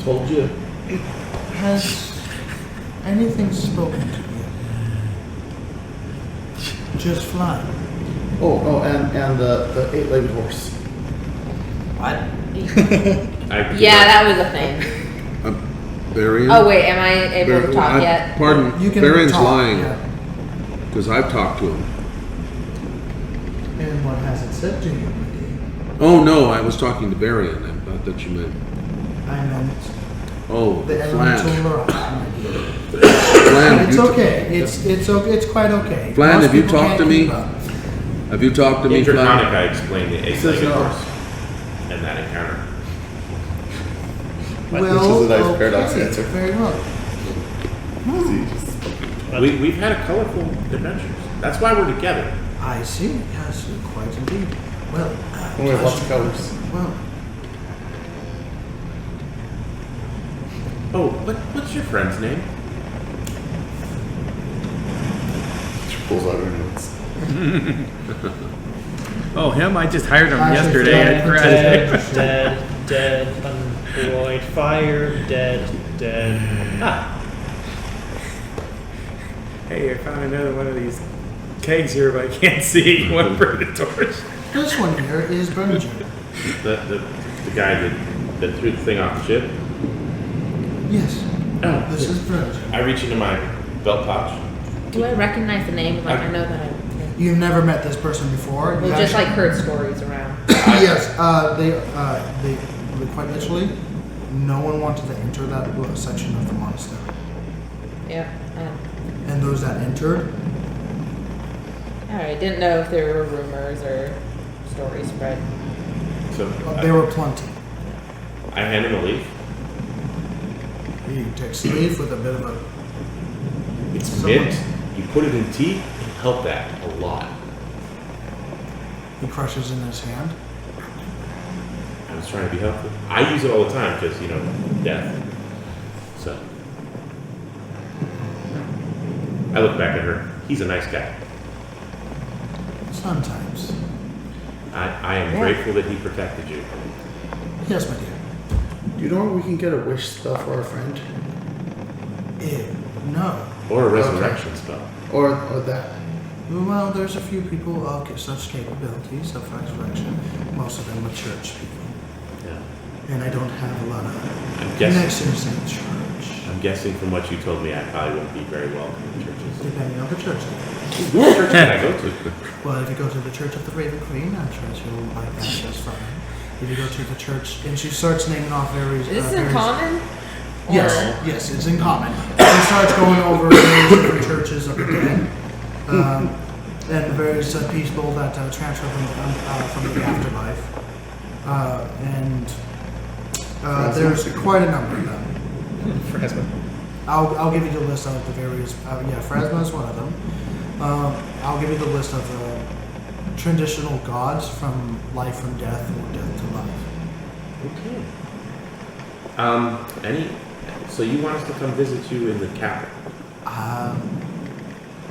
Told you. Has anything spoken to you? Just fly. Oh, and the eight-legged horse. What? I- Yeah, that was a thing. Barian? Oh wait, am I able to talk yet? Pardon, You can Barian's talk, lying, yeah. because I've talked to him. And what has it said to you, my dear? Oh, no, I was talking to Barian. I thought that you meant, I meant oh, the the elemental Flan. lure, my dear. Flan, have It's you okay. It's okay. It's quite okay. Flan, Most have you people talked can't to me? keep up. Have you talked to me, In Draconic, Flan? I explained the Says eight-legged no. horse and that encounter. Well, Which is a nice paradox okay, answer. Very well. We've had a colorful adventures. That's why we're together. I see. Yes, quite indeed. Well, We have lots of colors. Well, Oh, what's your friend's name? She pulls out her notes. Oh, him? I just hired him I should yesterday try at and Friday. Dead, unemployed, fired, dead. Ah, Hey, I found another one of these kegs here, but I can't see. One for the torch. this one here is Berger. The guy that threw the thing off the ship? Yes, Oh, this is Berger. I reach into my belt pouch. Do I recognize the name? Like I know that I. You've never met this person before. Well, You just like actually- heard stories around. Yes, they quite literally, no one wanted to enter that section of the monastery. Yeah. And those that entered, All right. Didn't know if there were rumors or stories spread. So there were plenty. I hand him a leaf. He takes a leaf with a bit of a... It's Someone- mint. You put it in tea. It helped that a lot. He crushes in his hand. I was trying to be helpful. I use it all the time because, death. So. I look back at her. He's a nice guy. Sometimes. I am grateful that he protected you. Yes, my dear. Do you know where we can get a wish spell for our friend? No. Or a resurrection spell. Or that? Well, there's a few people of such capabilities of resurrection. Most of them are church people. Yeah. And I don't have a lot of I'm guessing. connections in church. I'm guessing from what you told me, I probably wouldn't be very welcome in churches. Depending on the church. What church can I go to? Well, if you go to the Church of the Raven Queen, I'm sure she'll like that just fine. If you go to the church, and she starts naming off various. Is this in various- common? Yes, yes, it's in common. She starts going over various different churches of the dead, and various people that transfer from the afterlife, and there's quite a number of them. Phrasma. I'll give you the list of the various. Phrasma is one of them. I'll give you the list of traditional gods from life from death or death to life. Okay. So you want us to come visit you in the capital?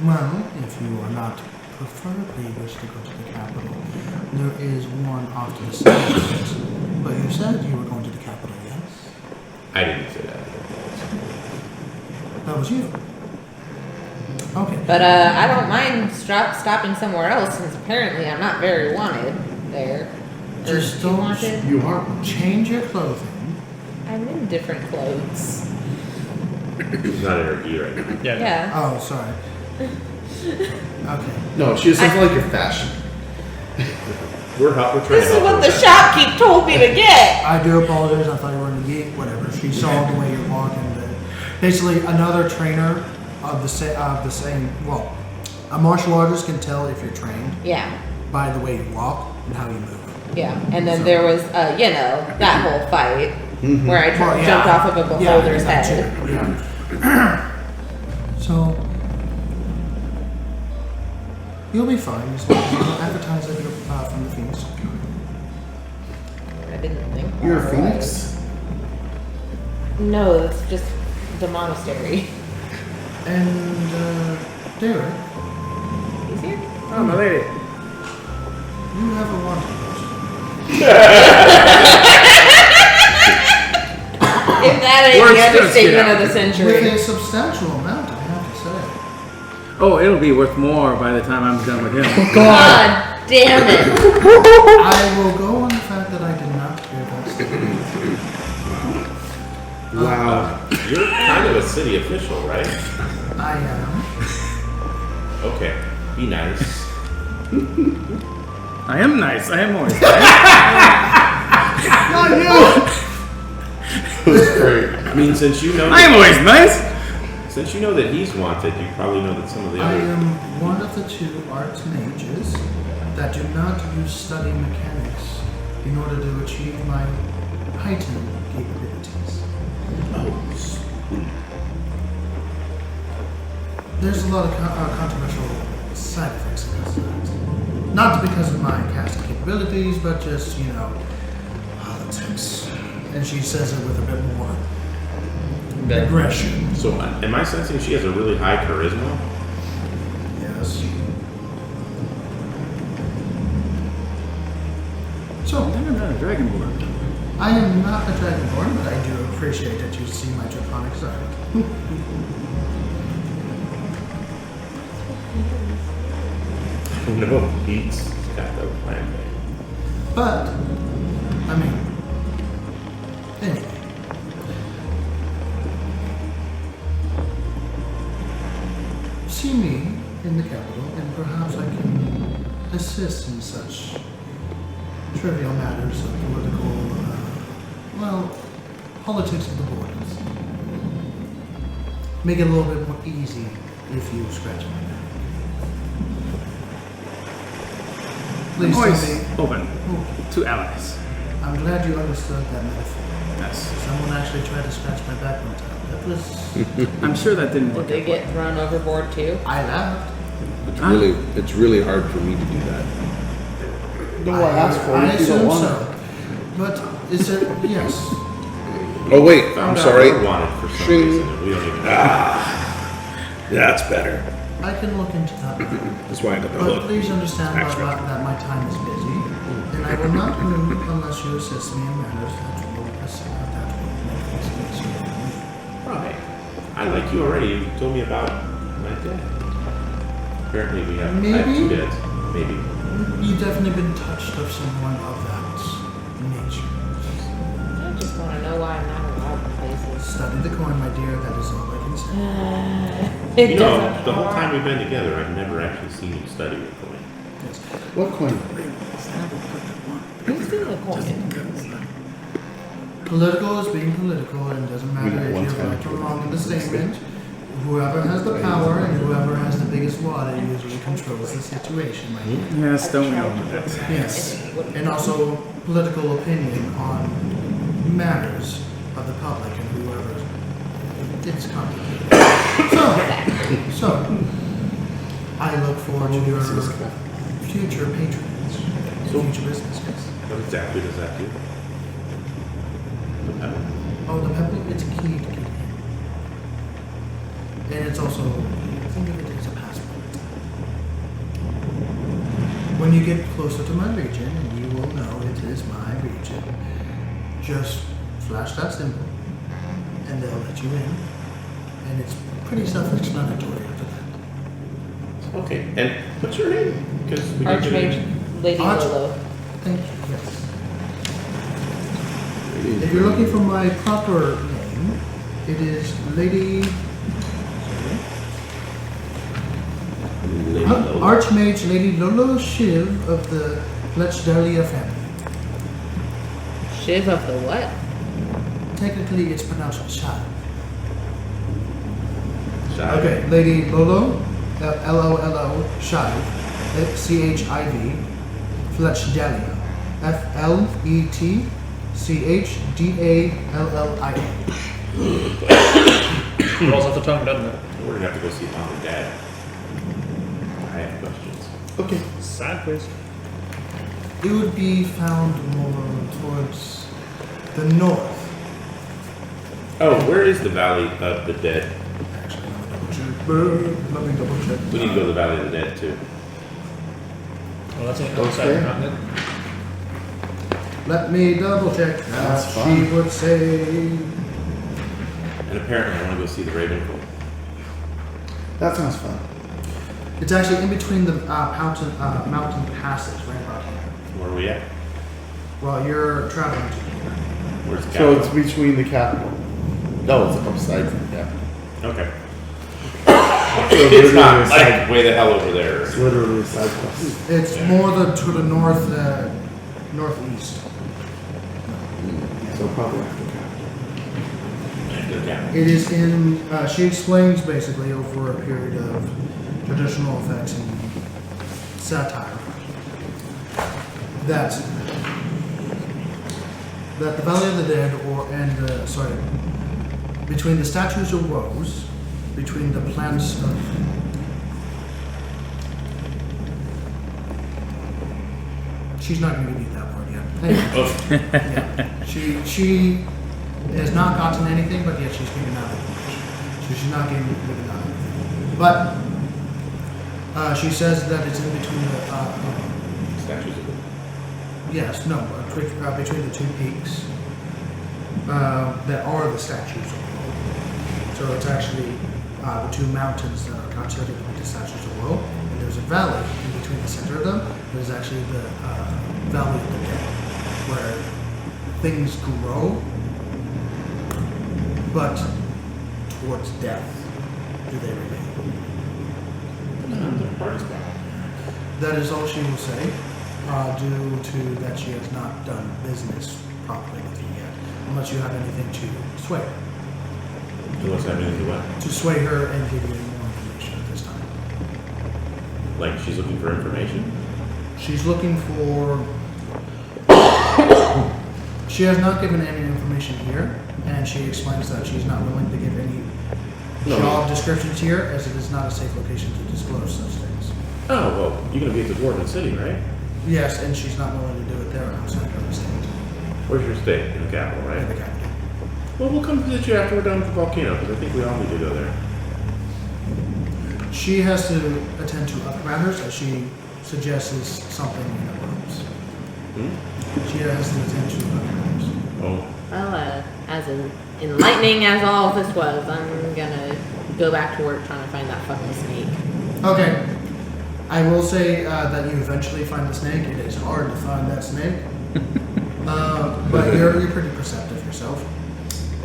Well, if you are not preferably wish to go to the capital, there is one off to the side. But you said you were going to the capital, yes? I didn't say that. That was you. Okay. But I don't mind stopping somewhere else since apparently I'm not very wanted there. Or Just too don't. wanted. You are. Change your clothing. I'm in different clothes. She's not in her gear right now. Yeah. Oh, sorry. Okay. No, she was something like your fashion. We're trying This to is help what her the with that. shopkeep told me to get. I do apologize. I thought you were in the geek. Whatever. She saw the way you're walking. Basically, another trainer of the same. Well, a martial artist can tell if you're trained Yeah. by the way you walk and how you move. Yeah. And then there was, that whole fight where I Well, yeah. jumped off of a beholder's that head. too, yeah. So you'll be fine. Just advertise that you're from the Phoenix. I didn't think. You're a that phoenix? was. No, it's just the monastery. And Derek, He's here? Oh, my lady. you have a wanted poster. If that ain't Words the just understatement get of the With century. a substantial amount, I have to say. Oh, it'll be worth more by the time I'm done with him. God damn it. I will go on the fact that I did not hear that statement. Wow. You're kind of a city official, right? I am. Okay. Be nice. I am nice. I am always nice. Not you! Great. I mean, since you know I am always nice. since you know that he's wanted, you probably know that some of the I other. am one of the 2 archmages that do not use study mechanics in order to achieve my heightened capabilities. Oh, There's a lot of controversial side effects of this. Not because of my casting capabilities, but just, politics. And she says it with a bit more aggression. so am I sensing she has a really high charisma? Yes. So, I'm not a dragonborn. I am not a dragonborn, but I do appreciate that you see my draconic side. No, he's got the plan. But, anyway. See me in the capital, and perhaps I can assist in such trivial matters of politics of the borders. Make it a little bit more easy if you scratch my back. Please tell Always me. open to allies. I'm glad you understood that metaphor. Yes. Someone actually tried to scratch my back one time. That was. I'm sure that didn't Did work. they get thrown overboard too? I laughed. It's really hard for me to do that. No, I asked for I it. You don't assume want so. it. But is there. Yes. Oh wait, I'm Found out sorry. we're wanted for some Shing. reason, and we don't even know. That's better. I can look into that. That's why I got the But hook. please understand that, Extra. that my time is busy. And I will not move unless you assist me in matters that will make things easier for me. Right. I like you already. You told me about my dad. Apparently we have I have Maybe. 2 dads. Maybe. You've definitely been touched of someone of that nature. I just want to know why I'm not allowed in places. Study the coin, my dear. That is all I can say. It You know, doesn't. the whole time we've been together, I've never actually seen you study your coin. Yes. What coin? Who's doing the coin? Political is being political, and it doesn't matter got one if you're time right or to- wrong in the statement. Whoever has the power and whoever has the biggest wallet usually controls the situation, my dear. Yes, don't know that. Yes, and also political opinion on matters of the public and whoever. It's complicated. So, I look forward to your future patronage, future business. Yes. What exactly does that do? The pebble. Oh, the pebble, it's a key to get in. And it's also, think of it as a passport. When you get closer to my region, and you will know it is my region, just flash that symbol, and they'll let you in. And it's pretty self-explanatory after that. Okay, and what's your name? Because we need to- Archmage Lady Arch- Lolo. Thank you, yes. If you're looking for my proper name, it is Lady... Lady Lola. Archmage Lady Lolo Shiv of the Lechdalia family. Shiv of the what? Technically, it's pronounced Shiv. Shy. Okay, Lady Lolo, Lolo Shiv, Chiv, Fletchdalia, Fletchdallia. Rolls off the tongue, doesn't it? We're gonna have to go see Mom and Dad. I have questions. Okay. Sad quiz. It would be found more towards the north. Oh, where is the Valley of the Dead? Actually, let me double check. We need to go to the Valley of the Dead too. Well, that's an Okay. outside continent. Let me double check. That's She fine. would say. And apparently I want to go see the Ravenclaw. That sounds fun. It's actually in between the mountain passes, right about here. Where are we at? Well, you're traveling to here. Where's the So capital? it's between the capital. No, it's upside from the capital. Okay. So It's literally not a side- like way the hell over there. It's literally a side quest. It's more to the north, northeast. So probably after the capital. After the capital. It is in. She explains basically over a period of traditional effects and satire that the Valley of the Dead, between the statues of woes, between the plants of she's not going to give you that part yet. Anyway, yeah. She has not gotten anything, but yet she's giving out information. So she's not giving out anything. But she says that it's in between the Statues of yes, no, between the two peaks that are the statues of woe. So it's actually the two mountains that are considered to be the statues of woe, and there's a valley in between the center of them. There's actually the Valley of the Dead, where things grow, but towards death do they remain. That is all she will say, due to that she has not done business properly with you yet, unless you have anything to sway her. Unless I mean the what? To sway her and give you more information at this time. Like she's looking for information? She's looking for. She has not given any information here, and she explains that she's not willing to give any job descriptions here, as it is not a safe location to disclose such things. Oh, well, you're going to be at the Dwarven City, right? Yes, and she's not willing to do it there outside of the state, Where's your state? In the capital, in the right? capital. Well, we'll come visit you after we're done with the volcano, because I think we all need to go there. She has to attend to other matters, as she suggests is something in the rooms. Hmm? She has to attend to other matters. Oh, Well, as enlightening as all of this was, I'm gonna go back to work trying to find that fucking snake. Okay. I will say that you eventually find the snake. It is hard to find that snake. But you're pretty perceptive yourself.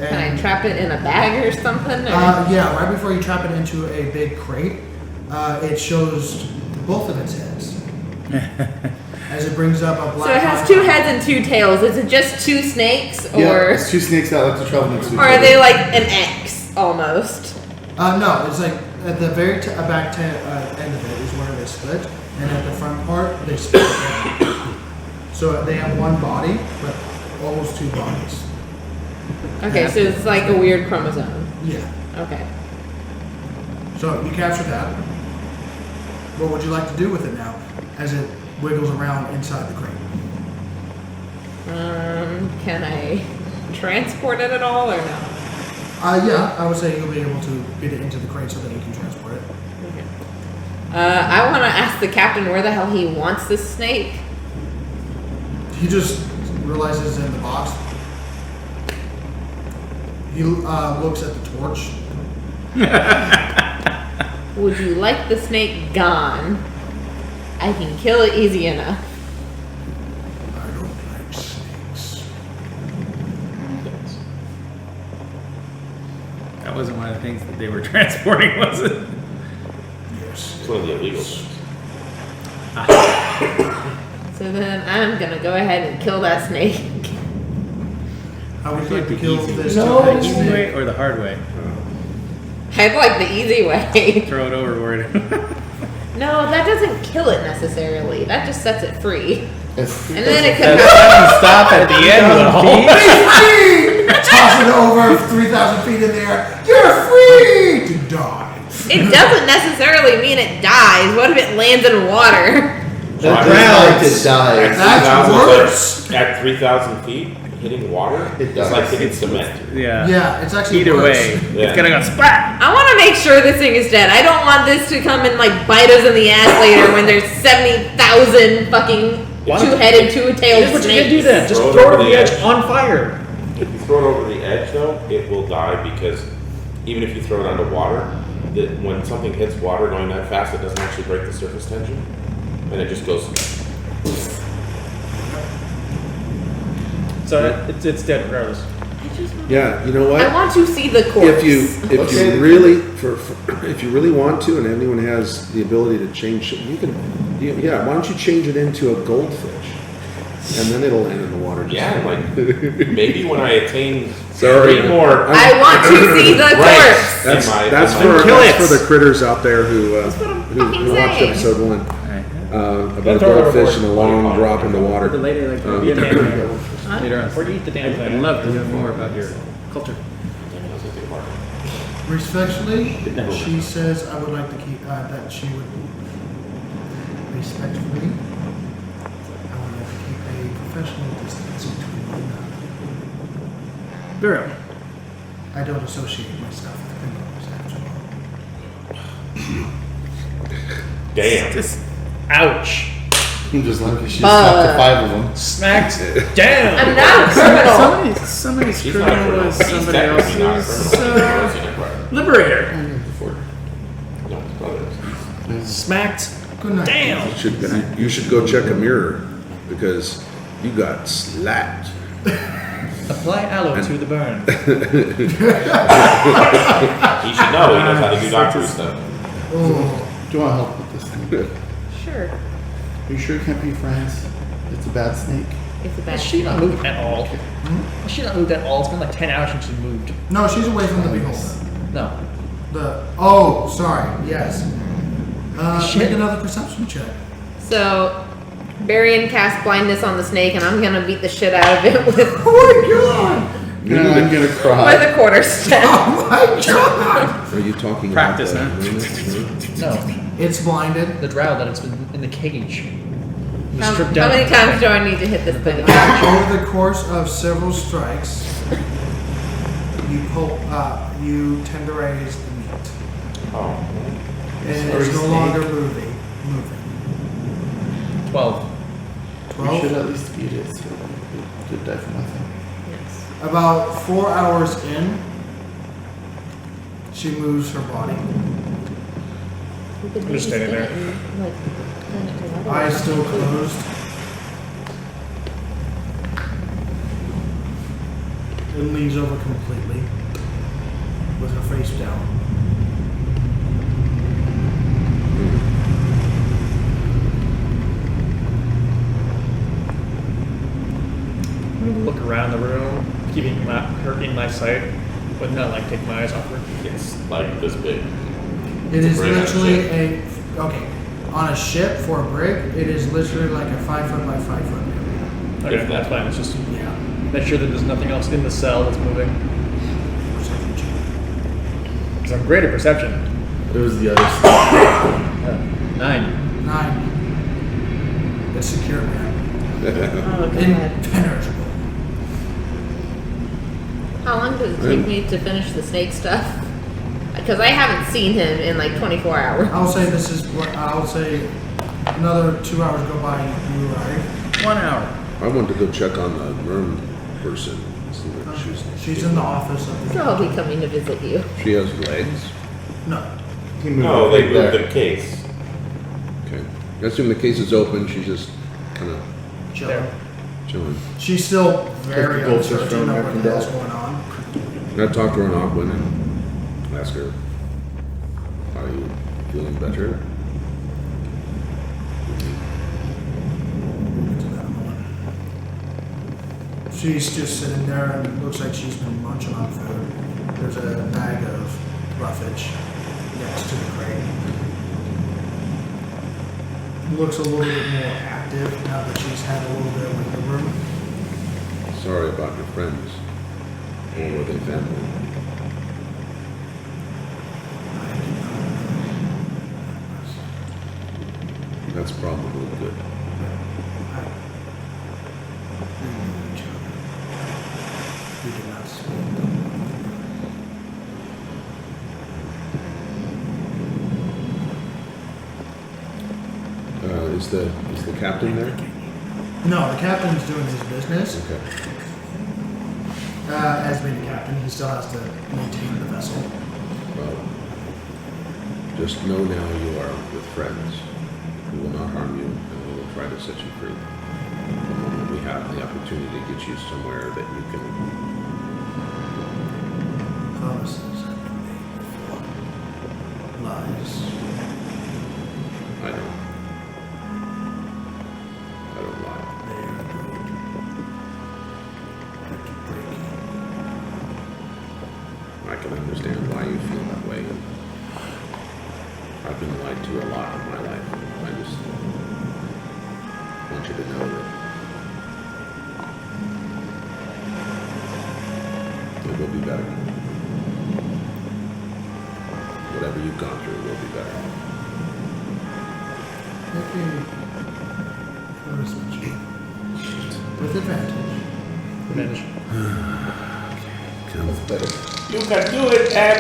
Can I trap it in a bag or something? Or? Yeah, right before you trap it into a big crate, it shows both of its heads. As it brings up a black. So it has 2 heads and 2 tails. Is it just 2 snakes, or Yeah, it's 2 snakes that like to travel next to each or other. are they like an X almost? No, it's like at the very back end of it is where they split, and at the front part they split. So they have one body, but almost 2 bodies. Okay, so it's like a weird chromosome. Yeah. Okay. So you capture that. What would you like to do with it now, as it wiggles around inside the crate? Can I transport it at all or no? Yeah, I would say you'll be able to get it into the crate so that you can transport it. Okay. I want to ask the captain where the hell he wants this snake. He just realizes it's in the box. He looks at the torch. Would you like the snake gone? I can kill it easy enough. I don't like snakes. That wasn't one of the things that they were transporting, was it? Yes. It's one of the illegal ones. So then I'm gonna go ahead and kill that snake. How would you like to The kill easy this way. two-headed The easy snake? way or the hard way? I'd like the easy way. Throw it overboard. No, that doesn't kill it necessarily. That just sets it free. It's- And then it can Stop at the end of the whole. Free! Toss it over 3,000 feet in the air. You're free to die. It doesn't necessarily mean it dies. What if it lands in water? That Right. drowns. It dies. That's 3,000 worse. foot At 3,000 feet, hitting water, It it's does. like hitting cement. Yeah. Yeah, it's actually Either worse. way, Yeah. it's gonna go splat. I want to make sure this thing is dead. I don't want this to come and like bite us in the ass later when there's 70,000 fucking Why don't- two-headed, two-tailed Here's what you can do snakes. then. Just Throw it throw it over over the the edge edge. on fire. If you throw it over the edge, though, it will die because even if you throw it onto water, when something hits water going that fast, it doesn't actually break the surface tension, and it just goes. So it's dead regardless. Yeah, you know what? I want to see the corpse. If Okay. you really if you really want to, and anyone has the ability to change it, you can. Yeah, why don't you change it into a goldfish, and then it'll land in the water. Just Yeah, fine. like maybe when I attain Sorry. 3 more. I want to see the corpse. That's in my that's for the critters out there who what I'm fucking who watched saying. episode 1 about a Throw it goldfish and a overboard. long drop in the The water. lady like Um, be a name later on. Where do you eat the damn I'd thing? love to know more about your culture. Respectfully, Never she says I would like to keep that she would respectfully. I would like to keep a professional distance between you and Very well. I don't associate myself with criminals after all. Damn. Just Ouch. Just lucky she stuck to 5 of them. Smacked down. I'm not a criminal. somebody's He's not a criminal criminal. was He's somebody technically not a else's criminal. He's an empire. liberator. No, his brother is. Smacked Good night. down. You should go check a mirror because you got slapped. Apply aloe to the burn. He should know. He knows how to do doctor stuff. Oh, Do you want help with this thing? Sure. Are you sure you can't be friends? It's a bad snake. It's a bad Has she not snake. moved at all? Has she not moved at all? It's been like 10 hours since she moved. no, she's away from the beholder. No. Sorry. Yes. Shit. Make another perception check. So, Barian cast blindness on the snake, and I'm gonna beat the shit out of it with, Oh my god! No, I'm gonna with cry. a quarterstaff. Oh my god! Are you talking Practice, about huh? No. It's blinded. The drow that it's been in the cage. Was How stripped down. many times do I need to hit this thing? Over the course of several strikes, you tenderize the meat, Oh. and it's no longer moving. 12. We should 12. at least eat it, so it did die for nothing. About 4 hours in, she moves her body. I'm just standing there. Eyes still closed. and leans over completely with her face down. Look around the room, keeping her in my sight, but not like take my eyes off her. It's like this big. It is Bring on a literally okay. On a ship for a brig, it is literally like a 5 foot by 5 foot area. Okay, If that's that- fine. It's just Yeah. make sure that there's nothing else in the cell that's moving. Perception check. Because I'm great at perception. It was the other side. 9. 9. It's secure, man. Oh, God. Impenetrable. How long does it take me to finish the snake stuff? Because I haven't seen him in like 24 hours. I'll say this is what I'll say. Another 2 hours go by, you arrive. 1 hour. I want to go check on the worm person. See what She's in the office of the. So I'll be coming to visit you. She has legs. No. He moved No, right they moved there. the case. Okay. I assume the case is open. She's just kind of Chilling. There. chilling. She's still very Take the goldfish uncertain from of what American the hell's Dad. going on. And I talked to her in Auckland and asked her, "Are you feeling better?" She's just sitting there and it looks like she's been munching on food. There's a bag of roughage next to the crate. Looks a little bit more active now that she's had a little bit of wiggle room. Sorry about your friends. Or were they family? That's probably good. We did not speak. Is the captain there? No, the captain's doing his business. Okay. As being the captain, he still has to maintain the vessel. Well, just know now you are with friends. We will not harm you, and we will try to set you free. The moment we have the opportunity to get you somewhere that you can. Promises have been made before. Lies. I don't lie. They are good. But to break I can understand why you feel that way. I've been lied to a lot in my life. I just want you to know that it will be better. Whatever you've gone through will be better. Okay. With advantage. Advantage. That's better. You can do it, Ed.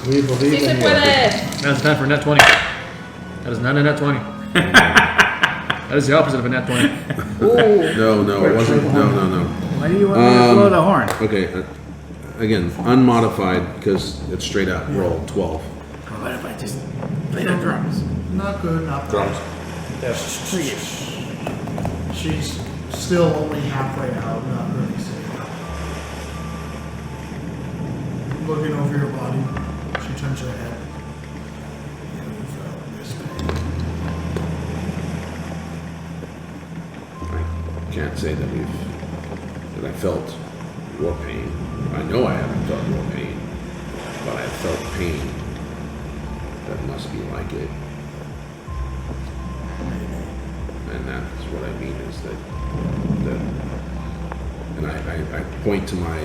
We believe Sí se in you. puede. Now it's time for a net 20. That is not a net 20. That is the opposite of a net 20. Ooh. No, it wasn't. No. Why do you want me to blow the horn? Okay, again, unmodified because it's straight out roll 12. What if I just play the drums? Not good, not bad. Drums. She's still only halfway out, not really safe. Looking over your body, she turns her head. You felt this pain. I can't say that I felt your pain. I know I haven't felt your pain, but I felt pain that must be like it. And that's what I mean is that and I point to my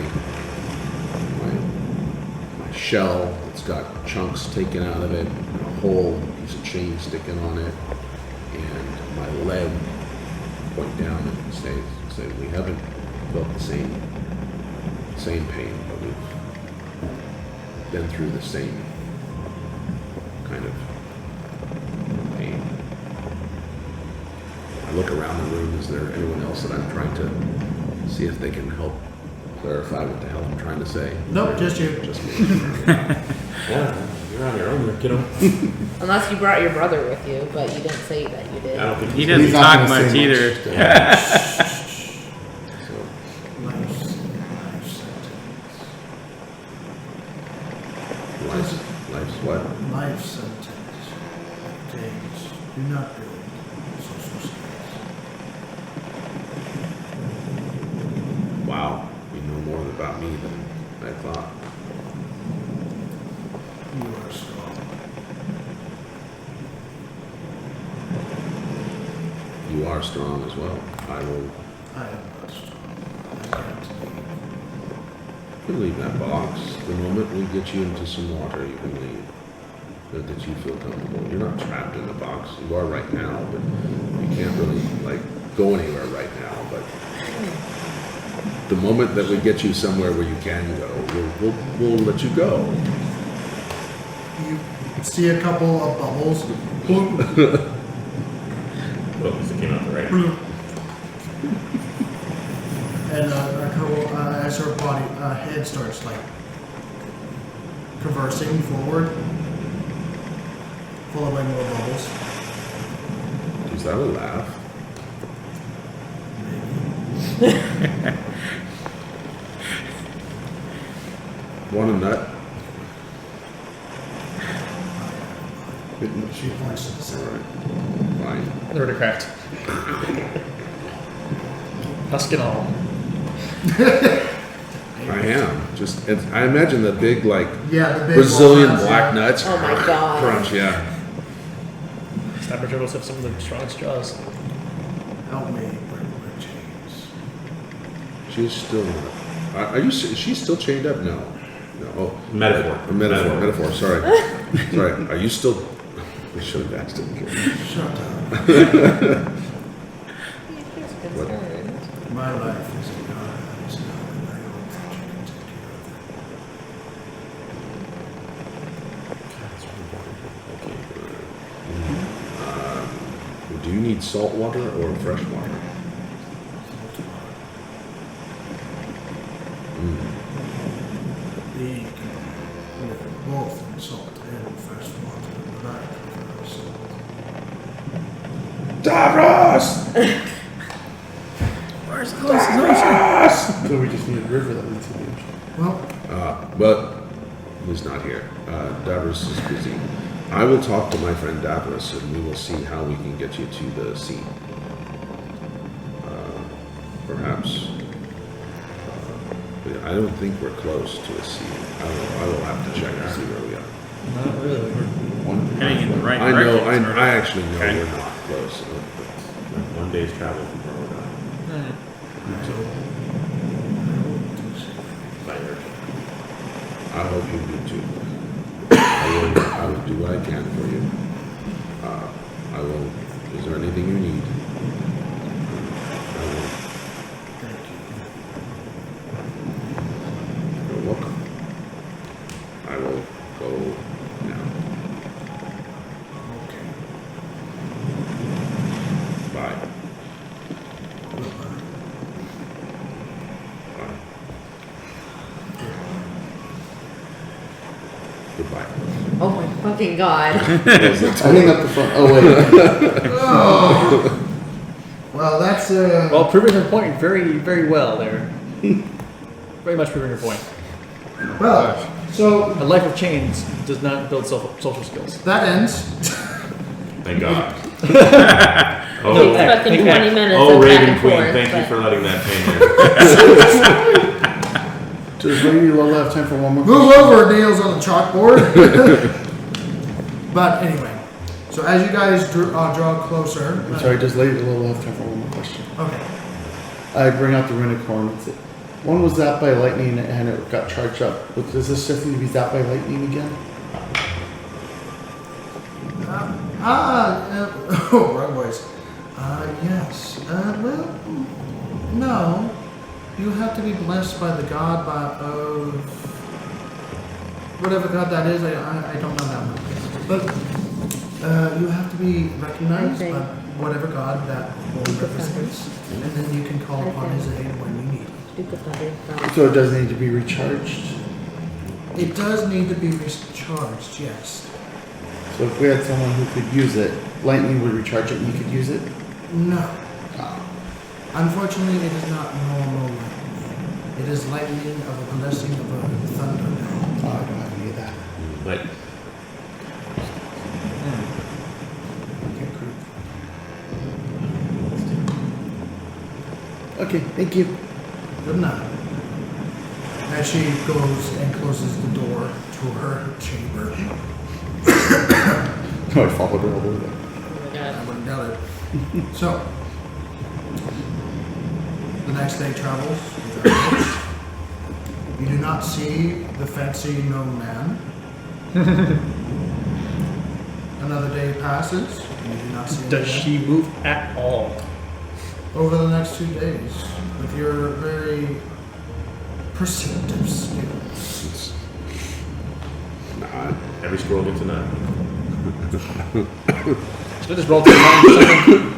shell. It's got chunks taken out of it, and a whole piece of chain sticking on it, and my leg. Point down and say we haven't felt the same pain, but we've been through the same kind of pain. I look around the room. Is there anyone else that I'm trying to see if they can help clarify what the hell I'm trying to say? Nope, just you. Just me. Yeah, you're on your own, kiddo. Unless you brought your brother with you, but you didn't say that you did. I don't think He he's doesn't He's not talk gonna much say either. much. So Nice. what? Life sentence. Days. Do not build social skills. Wow, you know more about me than I thought. You are strong. You are strong as well. I will. I am not strong. I can't leave. You can leave that box. The moment we get you into some water, you can leave. But that you feel comfortable. You're not trapped in the box. You are right now, but you can't really go anywhere right now. But the moment that we get you somewhere where you can go, we'll let you go. You see a couple of bubbles. Oh, because it came out the right. And a couple, as her body, head starts conversing forward. Followed by more bubbles. Is that a laugh? Want a nut? She points to the center. Alright. Fine. They're already cracked. Husk and all. I am. I imagine the big, Yeah, the big Brazilian walnuts, black yeah. nuts. Oh my God. Crunch, yeah. Snapper turtles have some of the strongest jaws. Help me break my chains. She's still. She's still chained up? No. No. Oh, Metaphor. a metaphor. Sorry. Sorry. Are you still? We should have asked him. Shut up. He's concerned. My life is in your hands now, and I hope that you can take care of them. Do you need salt water or fresh water? We can live both in salt and fresh water, but I prefer salt. Davros! Where's the closest ocean? So we just need a river that leads to the ocean. Well, But he's not here. Davros is busy. I will talk to my friend Davros, and we will see how we can get you to the sea. Perhaps. I don't think we're close to a sea. I will have to check and see where we are. Not really. Heading in the right I know. direction. I actually know Okay. we're not close. One day's travel from where we're at. By airship. I hope you do too. I will do what I can for you. I will. Is there anything you need? I will. thank you. You're welcome. I will go now. Okay. Bye. Goodbye. Bye. Goodbye. Oh my fucking God. I think up the front. Oh wait. Well, that's Well, proving her point very, very well there. Very much proving her point. well. So A life of chains does not build social skills. that ends. Thank God. It's Oh, fucking 20 minutes oh, of back Raven and Queen, forth, thank you but- for letting that pain in. Does Lady Lola have time for one more? Move over, nails on the chalkboard. But anyway, so as you guys draw closer. I'm sorry, does Lady Lola have time for one more question? Okay. I bring out the runic horn. One was zapped by lightning and it got charged up. But does this just need to be zapped by lightning again? Oh, wrong voice. Yes. Well, no. You have to be blessed by the god of whatever god that is. I don't know that one. But you have to be recognized by whatever god that horn represents, and then you can call upon his aid when you need it. So it does need to be recharged. It does need to be recharged, yes. So if we had someone who could use it, lightning would recharge it and you could use it? No. Unfortunately, it is not normal lightning. It is lightning of a blessing of a thunder. Oh, I don't have any of that. Like, Okay, thank you. Good night. As she goes and closes the door to her chamber. Oh, I followed her all the way there. Oh my I god. wouldn't doubt it. So, the next day travels. You do not see the fancy gnome man. Another day passes. You do not see him Does again. she move at all? Over the next 2 days, with your very perceptive skills. Nah, Every squirrel gets a nut. So just roll through something.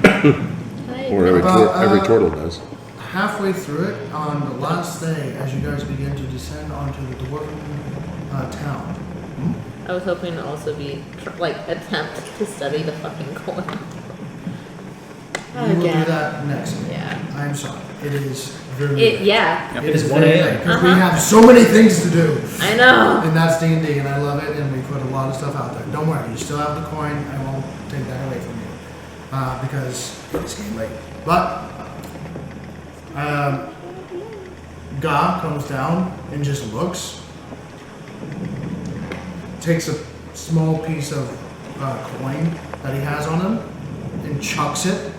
Hi. or every, About, every turtle does. Halfway through it, on the last day, as you guys begin to descend onto the dwarven town, I was hoping to also be like attempt to study the fucking coin. you will do that next day. Yeah. I'm sorry. It is very It late. yeah. It is 1 very a.m. late, because we Uh-huh. have so many things to do. I know. And that's D&D, and I love it, and we put a lot of stuff out there. Don't worry, you still have the coin. I won't take that away from you, because it's getting late. But Ga comes down and just looks, takes a small piece of coin that he has on him, and chucks it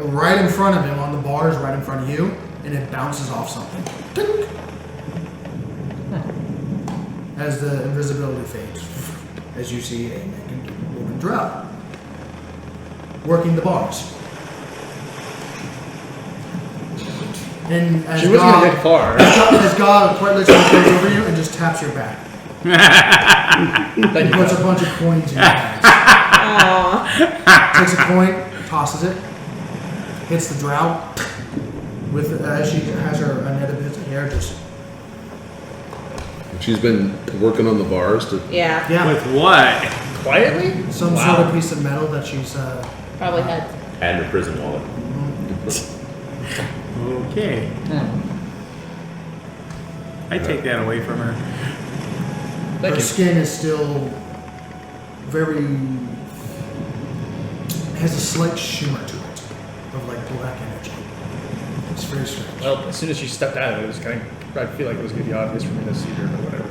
right in front of him on the bars, right in front of you, and it bounces off something. Tink! As the invisibility fades, as you see a naked woman drow working the bars. And as She wasn't gonna get far. as God quite literally goes over you and just taps your back. Thank He you. puts a bunch of coins in your hands. Aw. Takes a coin, tosses it, hits the drow with as she has her net of his hair just She's been working on the bars to. yeah, With what? Quietly? some Wow. sort of piece of metal that she's Probably had. And her prison wallet. Okay. I take that away from her. Thank her you. skin is still very has a slight shimmer to it of like black energy. It's very strange. Well, as soon as she stepped out of it, it was kind of, I feel like it was going to be obvious for me to see her, but whatever.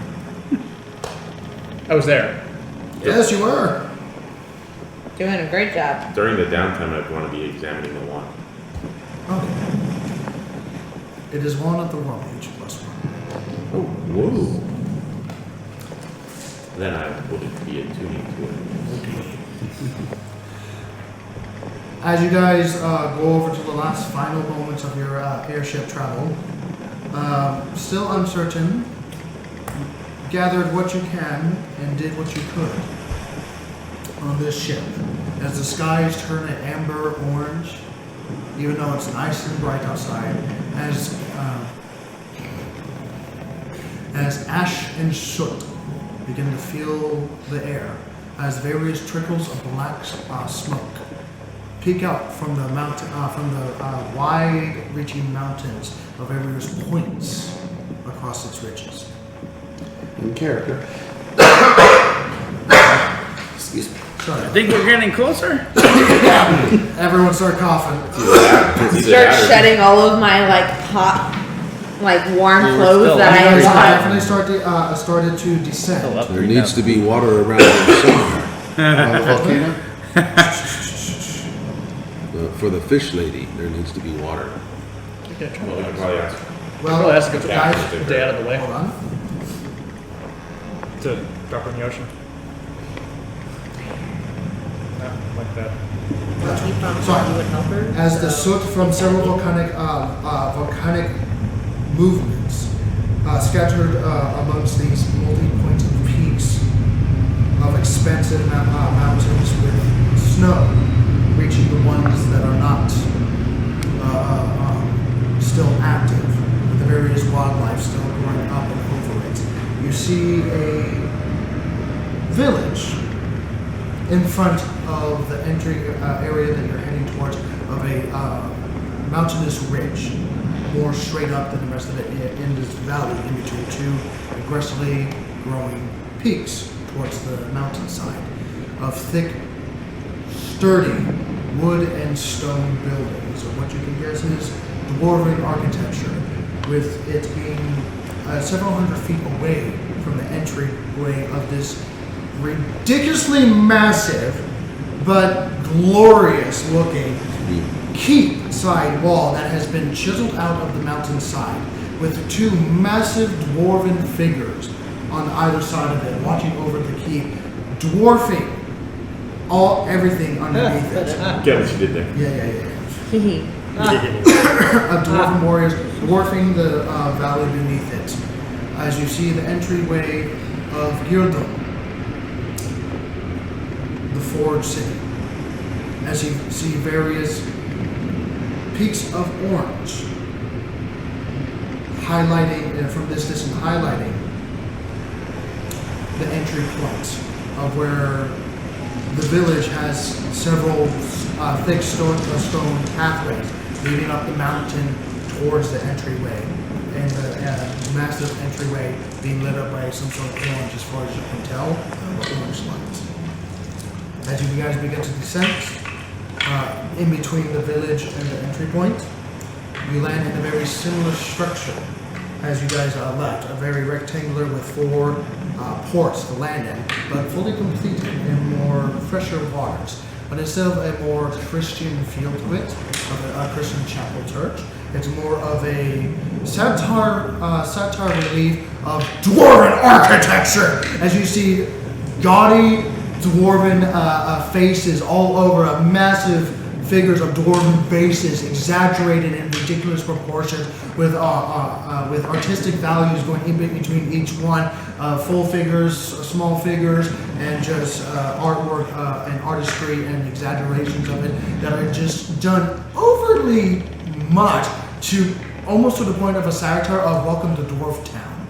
I was there. Yes, you were. Doing a great job. During the downtime, I'd want to be examining the wand. Okay. It is one of the wrong age plus one. Oh, whoa. Then I would be attuning to it. As you guys go over to the last final moments of your airship travel, still uncertain, gathered what you can and did what you could on this ship. As the skies turn an amber orange, even though it's nice and bright outside, as ash and soot begin to fill the air, as various trickles of black smoke peek out from the mountain, wide-reaching mountains of various points across its ridges. In character. Excuse me. Sorry, I think we're getting closer. everyone start coughing. Start shedding all of my like hot, like warm clothes still- that You I guys bought. definitely started to descend. Still up There three needs now. to be water around it somewhere. On the volcano? For the fish lady, there needs to be water. Okay, try Well, we to- could probably ask. Well, Probably has to go to guys, a day out of the way hold on. to drop her in the ocean. Not like that. You promised Sorry. you would help her. As the so- soot from several volcanic movements scattered amongst these multi-pointed peaks of expansive mountains with snow reaching the ones that are not still active, with the various wildlife still growing up and over it. You see a village in front of the entry area that you're heading towards of a mountainous ridge, more straight up than the rest of it in this valley in between two aggressively growing peaks towards the mountainside of thick, sturdy wood and stone buildings. So what you can guess is dwarven architecture, with it being several hundred feet away from the entryway of this ridiculously massive but glorious looking keep side wall that has been chiseled out of the mountainside, with two massive dwarven figures on either side of it, watching over the keep, dwarfing everything underneath it. Get what you did there. Of dwarven warriors dwarfing the valley beneath it. As you see the entryway of Girdun, the Forge City. As you see various peaks of orange highlighting from this distance, highlighting the entry point of where the village has several thick stone pathways leading up the mountain towards the entryway, and the massive entryway being lit up by some sort of orange, as far as you can tell, orange lights. As you guys begin to descend, in between the village and the entry point, you land in a very similar structure as you guys left, a very rectangular with 4 ports to land in, but fully completed in more fresher waters. But instead of a more Christian feel to it, of a Christian chapel church, it's more of a satire relief of dwarven architecture, as you see gaudy dwarven faces all over, massive figures of dwarven faces, exaggerated in ridiculous proportions, with artistic values going in between each one, full figures, small figures, and just artwork and artistry and exaggerations of it that are just done overly much, to almost to the point of a satire of Welcome to Dwarf Town.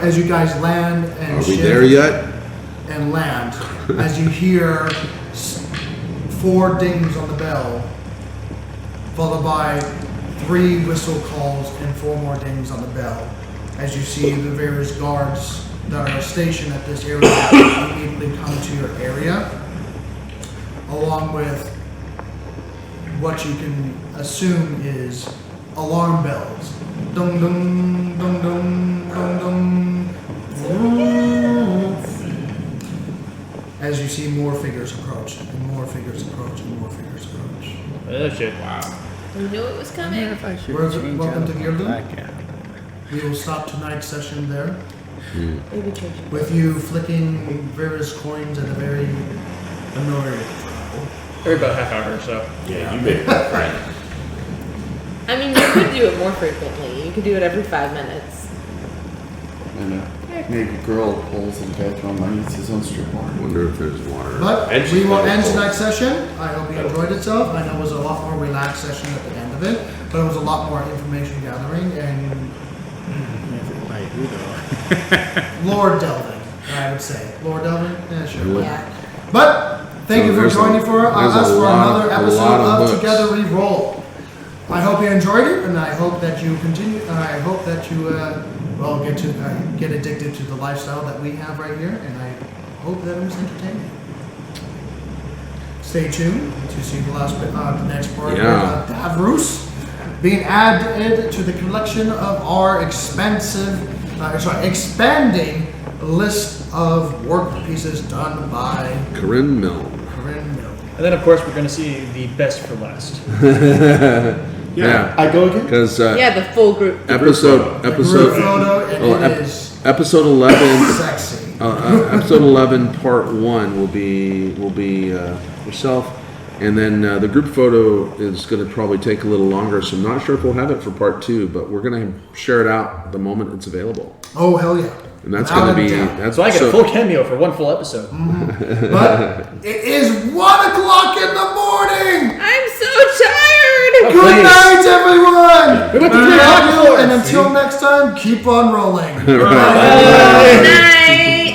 As you guys land and Are we there yet? and land, as you hear 4 dings on the bell, followed by 3 whistle calls and 4 more dings on the bell, as you see the various guards that are stationed at this area immediately come to your area, along with what you can assume is alarm bells. Dum dum dum dum dum dum. As you see more figures approach, and more figures approach, and more figures approach. Oh shit! Wow. We knew it was coming. If I should Where is it? change Welcome out to the Girdun. black hat. We will stop tonight's session there, Maybe change it. with you flicking various coins at a very annoying. Every about half hour or so. Yeah, you made it, right? I mean, you could do it more frequently. You could do it every 5 minutes. And maybe a girl pulls in the bathroom and eats his own strip I bar. wonder if there's water. But And we will she's end full. tonight's session. I hope you enjoyed itself. I know it was a lot more relaxed session at the end of it, but it was a lot more information gathering and By who though? lore delving, I would say. Lore delving? Yeah, sure. Yeah. But thank So you for there's a- joining for there's a us for lot- another a episode lot of of books. Together Reroll. I hope you enjoyed it, and I hope that you continue. I hope that you get addicted to the lifestyle that we have right here, and I hope that it was entertaining. Stay tuned to see the next part Yeah. of Davrus being added to the collection of our expanding list of work pieces done by Corinne Mill. Corinne Mill. And then of course we're gonna see the best for last. Yeah. I go again? Because Yeah, the full group. episode The group photo, and oh, it is episode 11 sexy. episode 11 part 1 will be yourself, and then the group photo is going to probably take a little longer, so I'm not sure if we'll have it for part 2, but we're going to share it out the moment it's available, Oh, hell yeah. and that's Without going to a be doubt. So I get a full cameo for one full episode. But it is 1 o'clock in the morning. I'm so tired. Oh, Good please. night, everyone. We went to We 3 love o'clock you, before. and until next time, keep on rolling. Right. Good night.